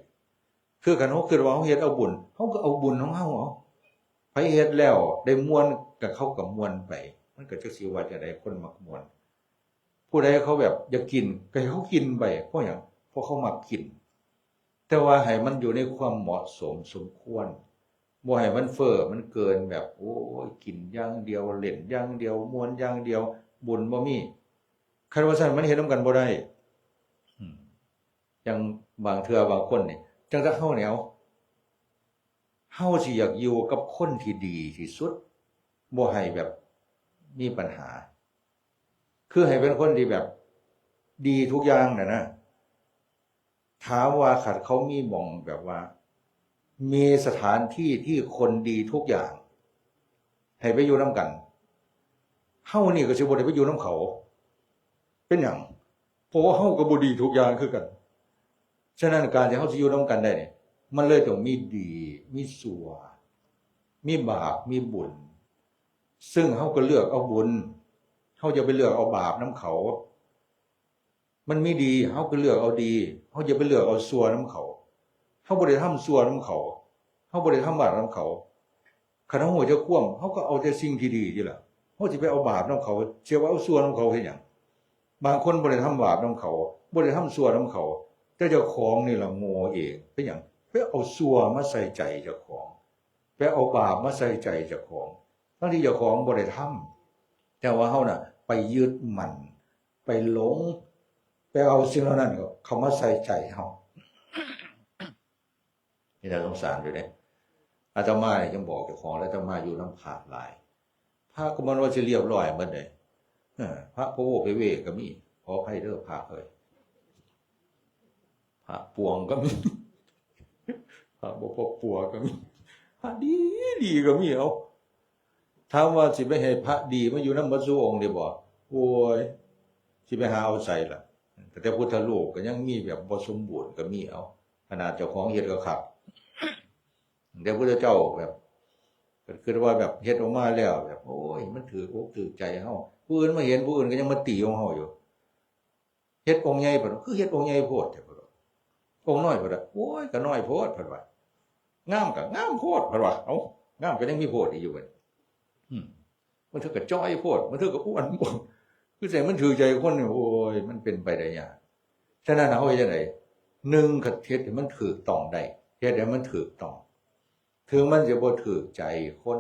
คือคันเฮาคิดว่าเฮาเฮ็ดเอาบุญเฮาก็เอาบุญของเฮาไผเฮ็ดแล้วได้ม่วนก็เขาก็ม่วนไปมันก็จักสิว่าจังได๋คนมักม่วนผู้ใดเขาแบบอยากกินก็ให้เขากินไปเพราะหยังเพราะเขามักกินแต่ว่าให้มันอยู่ในความเหมาะสมสมควรบ่ให้มันเฟ้อมันเกินแบบโอ้ยกินอย่างเดียวเล่นอย่างเดียวม่วนอย่างเดียวบุญบ่มีคันว่าซั่นมันเฮ็ดนำกันบ่ได้อย่างบางเทื่อบางคนนี่จังซักเฮาแนวเฮาสิอยากอยู่กับคนที่ดีที่สุดบ่ให้แบบมีปัญหาคือให้เป็นคนที่แบบดีทุกอย่างนะถามว่าขัดเขามีหม่องแบบว่ามีสถานที่ที่คนดีทุกอย่างให้ไปอยู่นำกันเฮานี่ก็สิบ่ได้ไปอยู่นำเขาเป็นหยังเพราะว่าเฮาก็บ่ดีทุกอย่างคือกันฉะนั้นการที่เฮาสิอยู่นำกันได้นี่มันเลยต้องมีดีมีชั่วมีบาปมีบุญซึ่งเฮาก็เลือกเอาบุญเฮาอย่าไปเลือกเอาบาปนำเขามันมีดีเฮาก็เลือกเอาดีเฮาอย่าไปเลือกเอาชั่วนำเขาเฮาบ่ได้ทำชั่วนำเขาเฮาบ่ได้ทำบาปนำเขาคันเฮาฮู้จักความเฮาก็เอาแต่สิ่งที่ดีนี่ล่ะเฮาสิไปเอาบาปนำเขาเชื่อว่าเอาชั่วนำเขาเฮ็ดหยังบางคนบ่ได้ทำบาปนำเขาบ่ได้ทำชั่วนำเขาแต่เจ้าของนี่ล่ะโง่เองเป็นหยังไปเอาชั่วมาใส่ใจเจ้าของ ไปเอาบาปมาใส่ใจเจ้าของทั้งที่เจ้าของบ่ได้ทำแต่ว่าเฮาน่ะไปยึดมันไปหลงไปเอาสิ่งเหล่านั้นเขามาใส่ใจเฮานี่น่าสงสารอยู่เด้อาตมาเนี่ยยังบอกเจ้าของแล้วอาตมาอยู่น้ำขาดหลายพระก็มันว่าสิเรียบร้อยหมดเลยพระโพไปเวก็มีขออภัยเด้อพระเอ้ยพระปวงก็มีพระบ่พอปัวก็มีพระดีก็มีเอาถามว่าสิไปให้พระดีมาอยู่นำบ่สู่องค์ได้บ่โอ้ยสิไปหาเอาใส่ล่ะแต่พุทธรูปก็ยังมีแบบบ่สมบูรณ์ก็มีเอาขนาดเจ้าของเฮ็ดก็คักเดี๋ยวพุทธเจ้าแบบคือว่าแบบเฮ็ดออกมาแล้วแบบโอ้ยมันถืออกถือใจเฮาผู้อื่นมาเห็นผู้อื่นก็ยังมาตีของเฮาอยู่เฮ็ดองค์ใหญ่เพิ่นคือเฮ็ดองค์ใหญ่โพดแต่เพิ่นองค์น้อยเพิ่นโอ้ยก็น้อยโพดเพิ่นว่างามก็งามโพดเพิ่นว่าเอ้างามก็ยังมีโพดอีกอยู่เพิ่นมันถือก็จ้อยโพดมันถือก็อ้วนโพดคือแต่มันถือใจคนนี่โอ้ยมันเป็นไปได้ยากฉะนั้นเฮาเฮ็ดจังได๋1ก็เฮ็ดให้มันถูกต้องได้เฮ็ดให้มันถูกต้องถึงมันจะบ่ถูกใจคน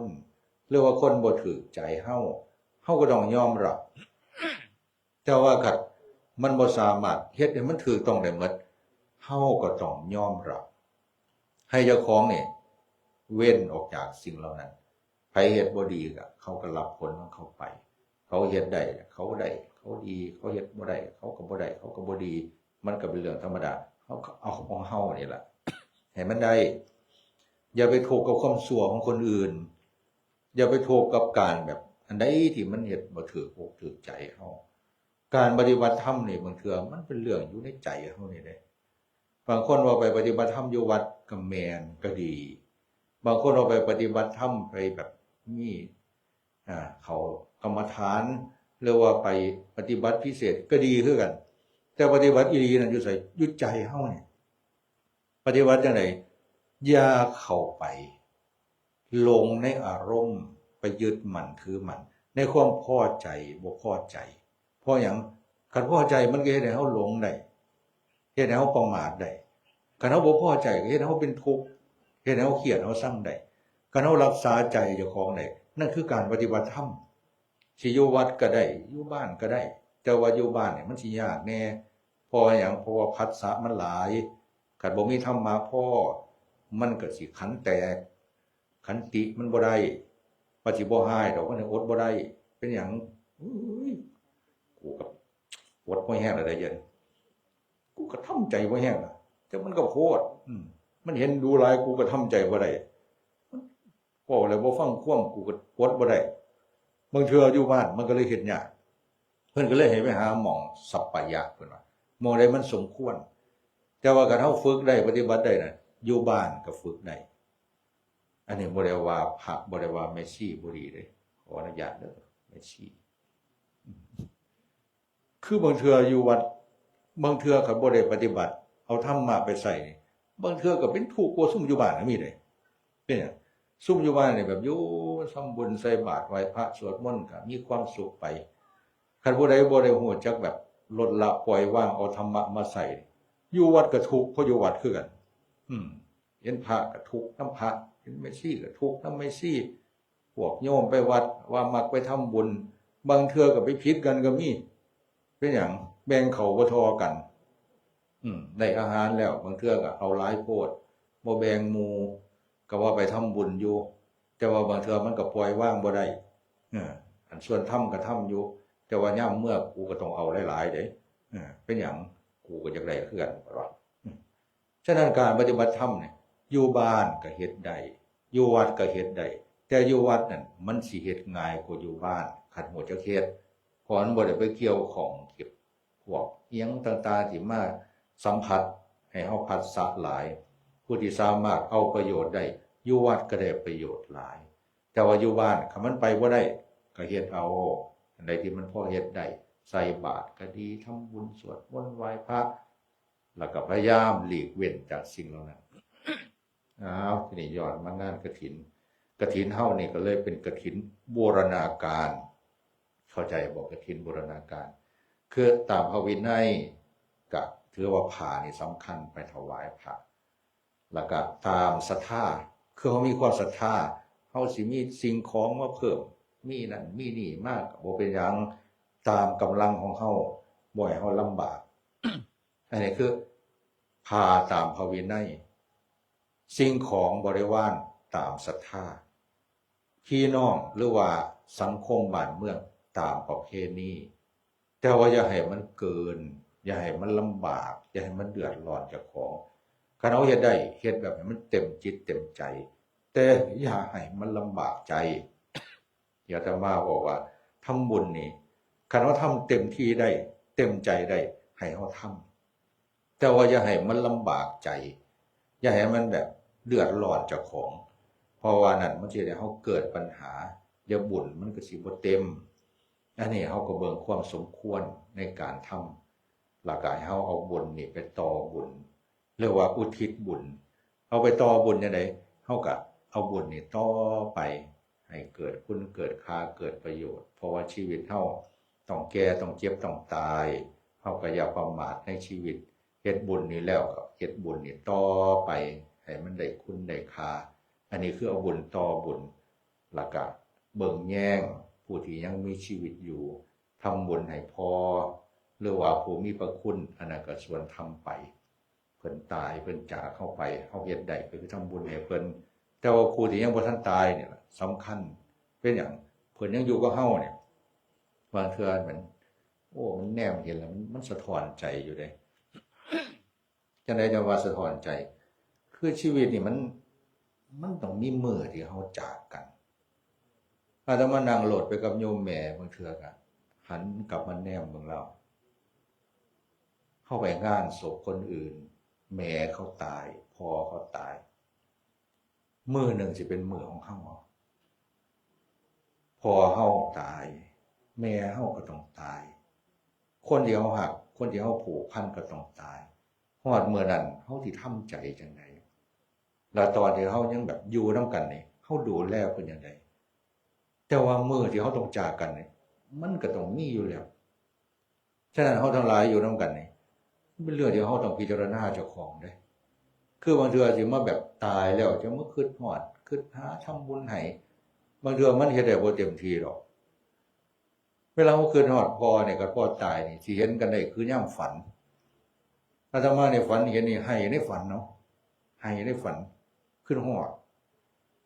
หรือว่าคนบ่ถูกใจเฮาก็ต้องยอมรับแต่ว่าคันมันบ่สามารถเฮ็ดให้มันถูกต้องได้หมดเฮาก็ต้องยอมรับให้เจ้าของนี่เว้นออกจากสิ่งเหล่านั้นไผเฮ็ดบ่ดีก็เขาก็รับผลของเขาไปเขาเฮ็ดได้เขาได้เขาดีเขาเฮ็ดบ่ได้เขาก็บ่ได้เขาก็บ่ดีมันก็เป็นเรื่องธรรมดาเขาก็เอาของเฮานี่ล่ะให้มันได้อย่าไปโทษกับความชั่วของคนอื่นอย่าไปโทษกับการแบบอันใดที่มันเฮ็ดบ่ถูกอกถูกใจเฮาการปฏิบัติธรรมนี่บางเทื่อมันเป็นเรื่องอยู่ในใจเฮานี่เด้บางคนว่าไปปฏิบัติธรรมอยู่วัดก็แม่นก็ดีบางคนว่าไปปฏิบัติธรรมไปแบบมีเขากรรมฐานหรือว่าไปปฏิบัติพิเศษก็ดีคือกันแต่ปฏิบัติอีหลีนั่นอยู่ไสอยู่ใจเฮานี่ปฏิบัติจังได๋อย่าเข้าไปหลงในอารมณ์ไปยึดมันถือมันในความพอใจบ่พอใจเพราะหยังคันพอใจมันก็เฮ็ดให้เฮาหลงได้เฮ็ดให้เฮาประมาทได้คันเฮาบ่พอใจก็เฮ็ดให้เฮาเป็นทุกข์เฮ็ดให้เฮาเครียดเฮาซังได้คันเฮารักษาใจเจ้าของได้นั่นคือการปฏิบัติธรรมสิอยู่วัดก็ได้อยู่บ้านก็ได้แต่ว่าอยู่บ้านเนี่ยมันสิยากแน่เพราะหยังเพราะว่าภัสสะมันหลายคันบ่มีธรรมะพอมันก็สิขันแตกขันติมันบ่ได้ปฏิบ่หายดอกมันอดบ่ได้เป็นหยังกูก็อดบ่แห้งแล้วได้เย็นกูก็ทำใจบ่แห้งล่ะแต่มันก็โพดมันเห็นดูหลายกูก็ทำใจบ่ได้พอแล้วบ่ฟังความกูก็อดบ่ได้บางเทื่ออยู่บ้านมันก็เลยเฮ็ดยากเพิ่นก็เลยให้ไปหาหม่องสัปปายะเพิ่นว่าหม่องใดมันสมควรแต่ว่าคันเฮาฝึกได้ปฏิบัติได้น่ะอยู่บ้านก็ฝึกได้อันนี้บ่ได้ว่าพระบ่ได้ว่าเมสซี่บ่ดีเด้ขออนุญาตเด้อเมสซี่คือบางเทื่ออยู่วัดบางเทื่อก็บ่ได้ปฏิบัติเอาธรรมะไปใส่บางเทื่อก็เป็นทุกข์กว่าซุ่มอยู่บ้านก็มีเด้เป็นหยังซุ่มอยู่บ้านนี่แบบอยู่ทำบุญใส่บาตรไหว้พระสวดมนต์ก็มีความสุขไปคันผู้ใดบ่ได้ฮู้จักแบบลดละปล่อยวางเอาธรรมะมาใส่อยู่วัดก็ทุกข์เพราะอยู่วัดคือกันเห็นพระก็ทุกข์นำพระเห็นเมสซี่ก็ทุกข์นำเมสซี่พวกโยมไปวัดว่ามักไปทำบุญบางเทื่อก็ไปผิดกันก็มีเป็นหยังแบ่งเขาบ่เท่ากันได้อาหารแล้วบางเทื่อก็เอาหลายโพดบ่แบ่งหมู่ก็ว่าไปทำบุญอยู่แต่ว่าบางเทื่อมันก็ปล่อยวางบ่ได้อันส่วนทำก็ทำอยู่แต่ว่ายามเมื่อกูก็ต้องเอาหลายๆเด้เป็นหยังกูก็อยากได้คือกันว่าฉะนั้นการปฏิบัติธรรมเนี่ยอยู่บ้านก็เฮ็ดได้อยู่วัดก็เฮ็ดได้แต่อยู่วัดนั่นมันสิเฮ็ดง่ายกว่าอยู่บ้านคันหัวจักเฮ็ดเพราะมันบ่ได้ไปเกี่ยวของเก็บพวกเอียงต่างๆที่มาสัมผัสให้เฮาผัสสะหลายผู้ที่สามารถเอาประโยชน์ได้อยู่วัดก็ได้ประโยชน์หลายแต่ว่าอยู่บ้านคันมันไปบ่ได้ก็เฮ็ดเอาอันใดที่มันพอเฮ็ดได้ใส่บาตรก็ดีทำบุญสวดมนต์ไหว้พระแล้วก็พยายามหลีกเว้นจากสิ่งเหล่านั้นทีนี้ย้อนมางานกฐินเฮานี่ก็เลยเป็นกฐินบูรณาการเข้าใจบอกกฐินบูรณาการคือตามพระวินัยก็ถือว่าผ้านี่สำคัญไปถวายพระแล้วก็ตามศรัทธา คือเขามีความศรัทธาเขาสิมีสิ่งของมาเพิ่มมีนั่นมีนี่มากบ่เป็นหยังตามกำลังของเขาบ่ให้เขาลำบาก อันนี้คือพาตามพระวินัยสิ่งของบริวารตามศรัทธาพี่น้องหรือว่าสังคมบ้านเมืองตามประเพณีแต่ว่าอย่าให้มันเกินอย่าให้มันลำบากอย่าให้มันเดือดร้อนเจ้าของคันเอาเฮ็ดได้เฮ็ดแบบให้มันเต็มจิตเต็มใจแต่อย่าให้มันลำบากใจอย่าจะมาบอกว่าทำบุญนี่คันว่าทำเต็มที่ได้เต็มใจได้ให้เขาทำแต่ว่าอย่าให้มันลำบากใจอย่าให้มันแบบเดือดร้อนเจ้าของเพราะว่านั่นมันจะได้เขาเกิดปัญหาเดี๋ยวบุญมันก็สิบ่เต็มอันนี้เขาก็เบิ่งความสมควรในการทำหลักการเขาเอาบุญนี่ไปต่อบุญเรียกว่าอุทิศบุญเอาไปต่อบุญยังไงเขาก็เอาบุญนี่ต่อไปให้เกิดคุณเกิดค่าเกิดประโยชน์เพราะว่าชีวิตเขาต้องแก่ต้องเจ็บต้องตายเขาก็อย่าประมาทในชีวิตเฮ็ดบุญนี่แล้วก็เฮ็ดบุญนี่ต่อไปให้มันได้คุณได้ค่าอันนี้คือเอาบุญต่อบุญหลักการเบิ่งแย่งผู้ที่ยังมีชีวิตอยู่ทำบุญให้พอหรือว่าผู้มีพระคุณอันนั้นก็ส่วนทำไปเพิ่นตายเพิ่นจากเข้าไปเฮาเฮ็ดได้ก็คือทำบุญให้เพิ่นแต่ว่าผู้ที่ยังบ่ทันตายเนี่ยสำคัญเป็นหยังเพิ่นยังอยู่กับเฮาเนี่ยบางเทื่อมันโอ้มันแนมเห็นแล้วมันสะท้อนใจอยู่เด้จังได๋จะว่าสะท้อนใจคือชีวิตนี่มันต้องมีมื้อที่เฮาจากกันอาตมานั่งโหลดไปกับโยมแม่บางเทื่อก็หันกลับมาแนมเบิ่งเราเข้าไปงานศพคนอื่นแม่เขาตายพ่อเขาตายมื้อหนึ่งสิเป็นมื้อของเฮาพ่อเฮาตายแม่เฮาก็ต้องตายคนที่เฮาฮักคนที่เฮาผูกพันก็ต้องตายฮอดมื้อนั้นเฮาสิทำใจจังไดแล้วตอนที่เฮายังแบบอยู่นำกันนี่เฮาดูแลเพิ่นจังไดแต่ว่ามื้อที่เฮาต้องจากกันนี่มันก็ต้องมีอยู่แล้วฉะนั้นเฮาทั้งหลายอยู่นำกันนี่เป็นเรื่องที่เฮาต้องพิจารณาเจ้าของเด้คือบางเทื่อสิมาแบบตายแล้วจะมาคิดฮอดคิดหาทำบุญให้บางเทื่อมันเฮ็ดได้บ่เต็มที่หรอกเวลาเฮาคิดฮอดพ่อเนี่ยกับพ่อตายนี่สิเห็นกันได้คือยามฝันอาตมาในฝันเห็นนี่ให้ในฝันเนาะให้ในฝันคิดฮอด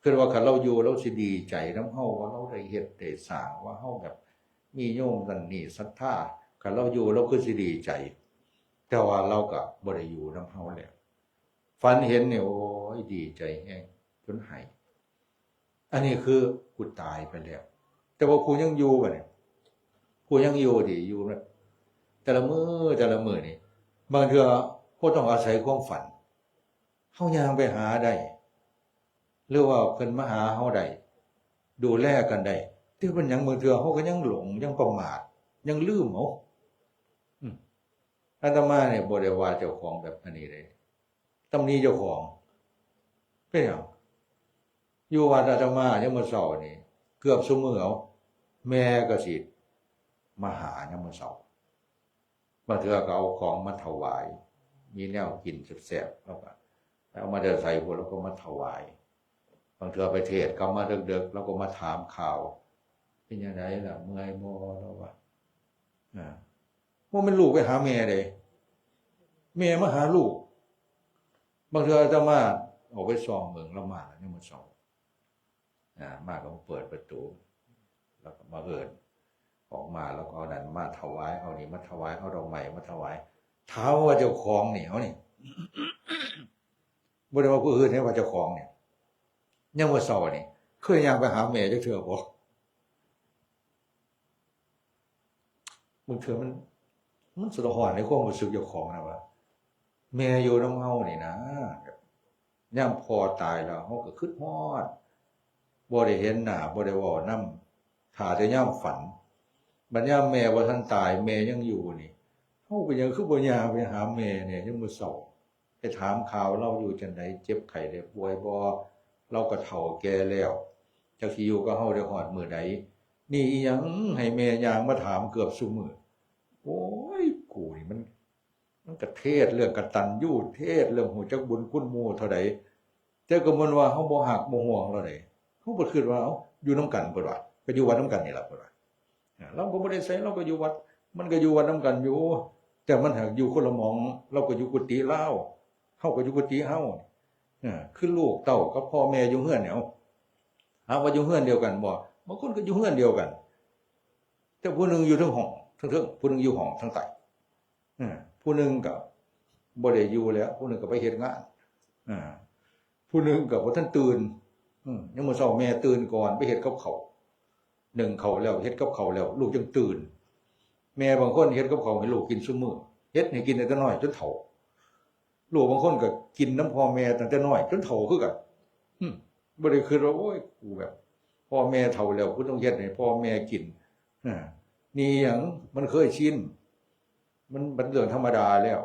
คือว่าคันเราอยู่เราสิดีใจนำเฮาว่าเราได้เฮ็ดได้สร้างว่าเฮาแบบมีโยมนั่นนี่ศรัทธาคันเราอยู่เราคือสิดีใจแต่ว่าเราก็บ่ได้อยู่นำเฮาแล้วฝันเห็นนี่โอ้ยดีใจแฮงจนให้อันนี้คือกูตายไปแล้วแต่ว่ากูยังอยู่บัดนี้กูยังอยู่ดิอยู่แบบแต่ละมื้อนี่บางเทื่อก็ต้องอาศัยความฝันเฮาย่างไปหาได้หรือว่าเพิ่นมาหาเฮาได้ดูแลกันได้แต่มันยังมือเทื่อเฮาก็ยังหลงยังประมาทยังลืมเอาอาตมาเนี่ยบ่ได้ว่าเจ้าของแบบอันนี้เลยตำหนิเจ้าของเป็นหยังอยู่วัดอาตมายังมื้อเช้านี่เกือบซุมื้อเอาแม่ก็สิมาหายังมื้อเช้าบางเทื่อก็เอาของมาถวายมีแนวกินแซ่บๆแล้วก็เอามาเดินใส่พวกแล้วก็มาถวายบางเทื่อไปเทศน์ก็มาดึกๆแล้วก็มาถามข่าวเป็นจังไดล่ะเมื่อยบ่แล้วว่าว่ามันลูกไปหาแม่เด้แม่มาหาลูกบางเทื่ออาตมาออกไปส่องเมืองละมายังมื้อเช้ามาก็เปิดประตูแล้วก็มาเอิ้นออกมาแล้วก็เอานั่นมาถวายเอานี่มาถวายเอาดอกไม้มาถวายถามว่าเจ้าของนี่เอานี่ บ่ได้ว่าผู้อื่นให้ว่าเจ้าของเนี่ยยังมื้อเช้านี่เคยย่างไปหาแม่จักเทื่อบ่บางเทื่อมันสะท้อนในความรู้สึกเจ้าของนะว่าแม่อยู่นำเฮานี่นะยามพ่อตายแล้วเฮาก็คิดฮอดบ่ได้เห็นหน้าบ่ได้เว้านำถ้าแต่ยามฝันบัดยามแม่บ่ทันตายแม่ยังอยู่นี่เฮาก็ยังคือบ่ย่างไปหาแม่เนี่ยยังมื้อเช้าไปถามข่าวเราอยู่จังได๋เจ็บไข้ได้ป่วยบ่เราก็เฒ่าแก่แล้วจักสิอยู่กับเฮาได้ฮอดมื้อใดนี่อีหยังให้แม่ย่างมาถามเกือบซุมื้อโอ้ยกูนี่มันก็เทศเรื่องกตัญญูเทศเรื่องฮู้จักบุญคุณหมู่เท่าใดแ แต่ก็มันว่าเฮาบ่ฮักบ่ห่วงเราได้เฮาบ่คิดว่าเอ้าอยู่นํกันเพิ่นว่าก็อยู่วัดนํกันนี่ล่ะเพิ่นว่าเราก็บ่ได้ไสเราก็อยู่วัดมันก็อยู่วัดนํกันอยู่แต่มันหากอยู่คนละหม้องเราก็อยู่กุฏิเราเฮาก็อยู่กุฏิเฮาคือลูกเต้ากับพ่อแม่อยู่เฮือนเนี่ยหาว่าอยู่เฮือนเดียวกันบ่บางคนก็อยู่เฮือนเดียวกันแต่ผู้หนึงอยู่เทั้งห้องเทั้งผู้หนึงอยู่ห้องทางใต้ผู้หนึงก็บ่ได้อยู่แล้วผู้หนึงก็ไปเฮ็ดงานผู้หนึงก็บ่ทันตื่นยังมื้อเช้าแม่ตื่นก่อนไปเฮ็ดกับข้าวนึ่งข้าวแล้วเฮ็ดกับข้าวแล้วลูกจึงตื่นแม่บางคนเฮ็ดกับข้าวให้ลูกกินซุมื้อเฮ็ดให้กินตั้งแต่น้อยจนเฒ่าลูกบางคนก็กินน้ำพ่อแม่ตั้งแต่น้อยจนเฒ่าคือกันบ่ได้คิดว่าโอ้ยกูแบบพ่อแม่เฒ่าแล้วกูต้องเฮ็ดให้พ่อแม่กินนี่หยังมันเคยชินมันเรื่องธรรมดาแล้ว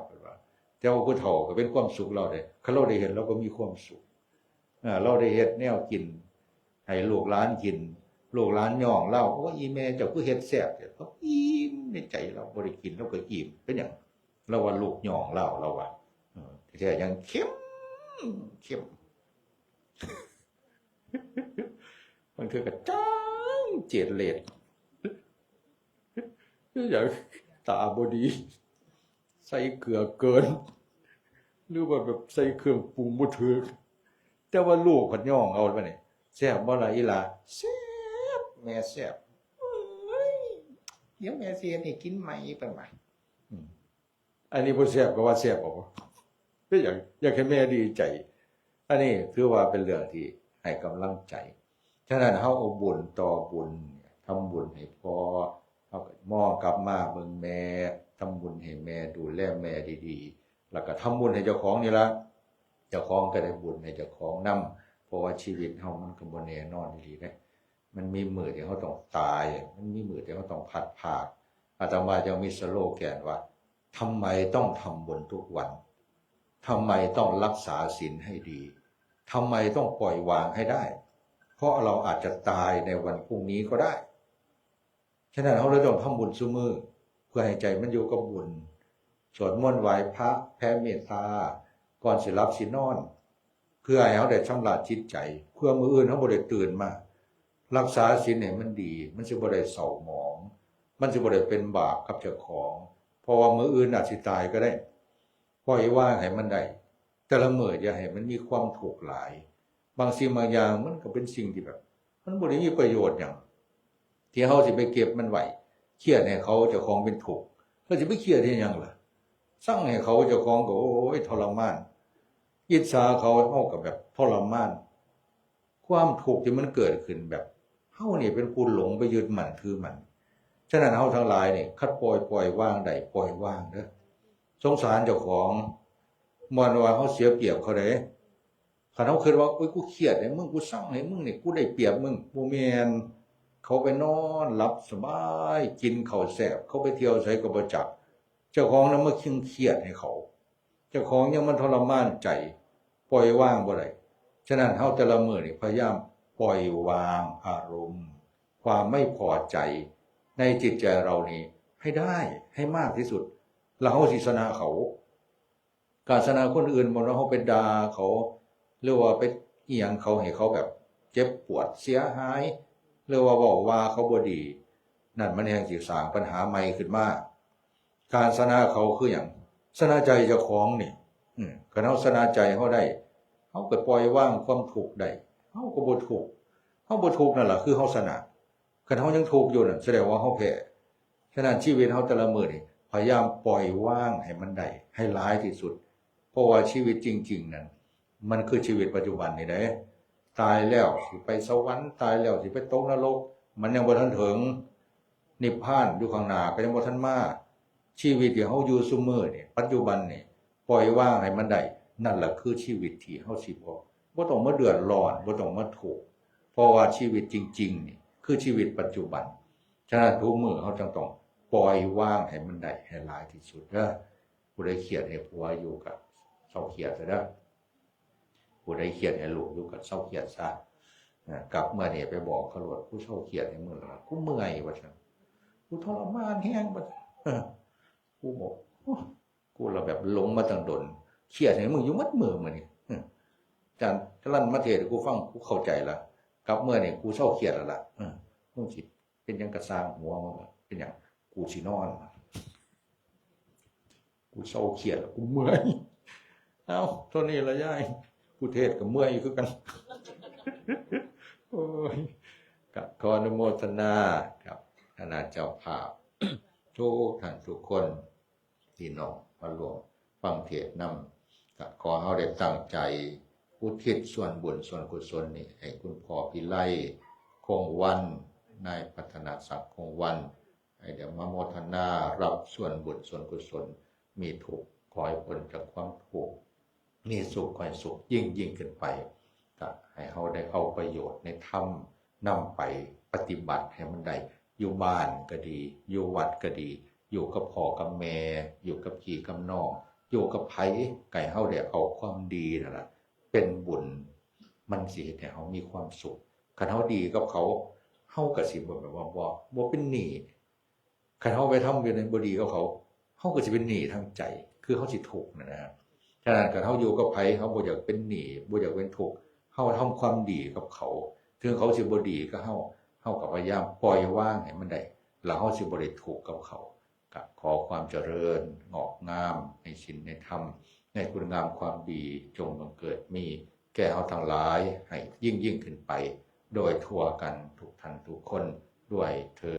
แต่ว่าผู้เฒ่าก็เป็นความสุขเราได้คันเราได้เห็นเราก็มีความสุขเราได้เฮ็ดแนวกินให้ลูกหลานกินลูกหลานย่องเล่าโอ้ยอีแม่เจ้าคือเฮ็ดแซ่บเขาอิ่มในใจเราบ่ได้กินเราก็อิ่มเป็นหยังเราว่าลูกย่องเล่าเราว่าแท้ยังเข้มมันคือกระจ้างเจ็ดเลดอย่างตาบ่ดีใส่เกลือเกินหรือว่าแบบใส่เครื่องปรุงบ่ถูกแต่ว่าลูกเพิ่นย่องเอาบัดนี้แซ่บบ่ล่ะอีหล่าแซ่บแม่แซ่บเดี๋ยวแม่สิเฮ็ดให้กินใหม่เพิ่นว่าอันนี้บ่แซ่บก็ว่าแซ่บบ่คืออยากให้แม่ดีใจอันนี้ถือว่าเป็นเรื่องที่ให้กำลังใจฉะนั้นเฮาเอาบุญต่อบุญทำบุญให้พ่อเฮาก็มองกลับมาเบิ่งแม่ทำบุญให้แม่ดูแลแม่ดีๆแล้วก็ทำบุญให้เจ้าของนี่ล่ะเจ้าของก็ได้บุญให้เจ้าของนำเพราะว่าชีวิตเฮามันก็บ่แน่นอนดีๆเด้มันมีมื้อที่เฮาต้องตายมันมีมื้อที่เฮาต้องพัดภาคอาตมาจะมีสโลแกนว่าทำไมต้องทำบุญทุกวันทำไมต้องรักษาศีลให้ดีทำไมต้องปล่อยวางให้ได้เพราะเราอาจจะตายในวันพรุ่งนี้ก็ได้ฉะนั้นเราเลยต้องทำบุญซุมื้อเพื่อให้ใจมันอยู่กับบุญสวดมนต์ไหว้พระแผ่เมตตาก่อนสิหลับสินอนเพื่อให้เราได้ชำระจิตใจเพื่อมื้ออื่นเราบ่ได้ตื่นมารักษาศีลให้มันดีมันสิบ่ได้เศร้าหมองมันสิบ่ได้เป็นบาปกับเจ้าของเพราะว่ามื้ออื่นอาจสิตายก็ได้ปล่อยวางให้มันได้แต่ละมื้ออย่าให้มันมีความทุกข์หลายบางสิ่งบางอย่างมันก็เป็นสิ่งที่แบบมันบ่ได้มีประโยชน์หยังที่เฮาสิไปเก็บมันไว้เครียดให้เขาเจ้าของเป็นทุกข์แล้วสิไปเครียดเฮ็ดหยังล่ะสั่งให้เขาเจ้าของก็โอ้ยทรมานอิจฉาเขาเฮาก็แบบทรมานความทุกข์ที่มันเกิดขึ้นแบบเฮานี่เป็นผู้หลงไปยึดมั่นถือมันฉะนั้นเฮาทั้งหลายนี่คัดปล่อยวางได้ปล่อยวางเด้อสงสารเจ้าของม่วนว่าเฮาเสียเปรียบเขาเด้คันเฮาคิดว่าโอ๊ยกูเครียดให้มึงกูสั่งให้มึงนี่กูได้เปรียบมึงบ่แม่นเขาไปนอนหลับสบายกินข้าวแซ่บเขาไปเที่ยวไสก็บ่จักเจ้าของนั้นมาเครียดให้เขาเจ้าของยังมันทรมานใจปล่อยวางบ่ได้ฉะนั้นเฮาแต่ละมื้อนี่พยายามปล่อยวางอารมณ์ความไม่พอใจในจิตใจเรานี่ให้ได้ให้มากที่สุดแล้วเฮาสิชนะเขาการชนะคนอื่นบ่ว่าเฮาไปด่าเขาหรือว่าไปอีหยังเขาให้เขาแบบเจ็บปวดเสียหายหรือว่าเว้าว่าเขาบ่ดีนั่นมันแห่งสิสร้างปัญหาใหม่ขึ้นมาการชนะเขาคือหยังชนะใจเจ้าของนี่คันเฮาชนะใจเฮาได้เฮาก็ปล่อยวางความทุกข์ได้เฮาก็บ่ทุกข์เฮาบ่ทุกข์นั่นล่ะคือเฮาชนะคันเฮายังทุกข์อยู่นั่นแสดงว่าเฮาแพ้ฉะนั้นชีวิตเฮาแต่ละมื้อนี่พยายามปล่อยวางให้มันได้ให้หลายที่สุดเพราะว่าชีวิตจริงๆนั่นมันคือชีวิตปัจจุบันนี่เด้ตายแล้วสิไปสวรรค์ตายแล้วสิไปตกนรกมันยังบ่ทันถึงนิพพานอยู่ข้างหน้าก็ยังบ่ทันมาชีวิตที่เฮาอยู่ซุมื้อนี่ปัจจุบันนี่ปล่อยวางให้มันได้นั่นแหละคือชีวิตที่เฮาสิบ่ต้องมาเดือดร้อนบ่ต้องมาทุกข์เพราะว่าชีวิตจริงๆนี่คือชีวิตปัจจุบันฉะนั้นทุกมื้อเฮาจึงต้องปล่อยวางให้มันได้ให้หลายที่สุดเด้อผู้ใดเครียดให้ผัวอยู่กับเศร้าเครียดซะเด้อผู้ใดเครียดให้ลูกอยู่กับเศร้าเครียดซะกลับเมื่อนี่ไปบอกเขาโลดผู้เศร้าเครียดให้มื้อละกูเมื่อยว่าซั่นกูทรมานแฮงว่ากูบอกกูละแบบหลงมาตั้งดนเครียดให้มึงอยู่มัดมื้อมื้อนี่ อาจารย์ลั่นมาเทศน์กูฟังกูเข้าใจละกลับเมื่อนี่กูเศร้าเครียดแล้วล่ะมึงสิเป็นหยังกระสร้างหัวมึงเป็นหยังกูสินอนกูเศร้าเครียดแล้วกูเมื่อยเอ้าเท่านี้ละยายกูเทศน์กับเมื่อยคือกันโอ้ยกับขออนุโมทนากับคณะเจ้าภาพ ทุกท่านทุกคนที่น้องมารวมฟังเทศน์นำก็ขอให้ได้ตั้งใจอุทิศส่วนบุญส่วนกุศลนี่ให้คุณพ่อพิไลคงวันนายพัฒนาศักดิ์คงวันให้เดี๋ยวมาโมทนารับส่วนบุญส่วนกุศลมีทุกข์ขอให้พ้นจากความทุกข์มีสุขขอให้สุขยิ่งขึ้นไปก็ให้เขาได้เอาประโยชน์ในธรรมนำไปปฏิบัติให้มันได้อยู่บ้านก็ดีอยู่วัดก็ดีอยู่กับพ่อกับแม่อยู่กับพี่กับน้องอยู่กับไผไก่เฮาได้เอาความดีนั่นล่ะเป็นบุญมันสิเฮ็ดให้เฮามีความสุขคันเฮาดีกับเขาเฮาก็สิบ่แบบว่าบ่เป็นหนี้คันเฮาไปทำอยู่ในบ่ดีกับเขาเฮาก็สิเป็นหนี้ทางใจคือเฮาสิทุกข์นะครับฉะนั้นคันเฮาอยู่กับไผเฮาบ่อยากเป็นหนี้บ่อยากเป็นทุกข์เฮาทำความดีกับเขาถึงเขาสิบ่ดีกับเฮาก็พยายามปล่อยวางให้มันได้แล้วเฮาสิบ่ได้ทุกข์กับเขาก็ขอความเจริญงอกงามในศีลในธรรมในคุณงามความดีจงบังเกิดมีแก่เฮาทั้งหลายให้ยิ่งขึ้นไปโดยทั่วกันทุกท่านทุกคนด้วยเถิด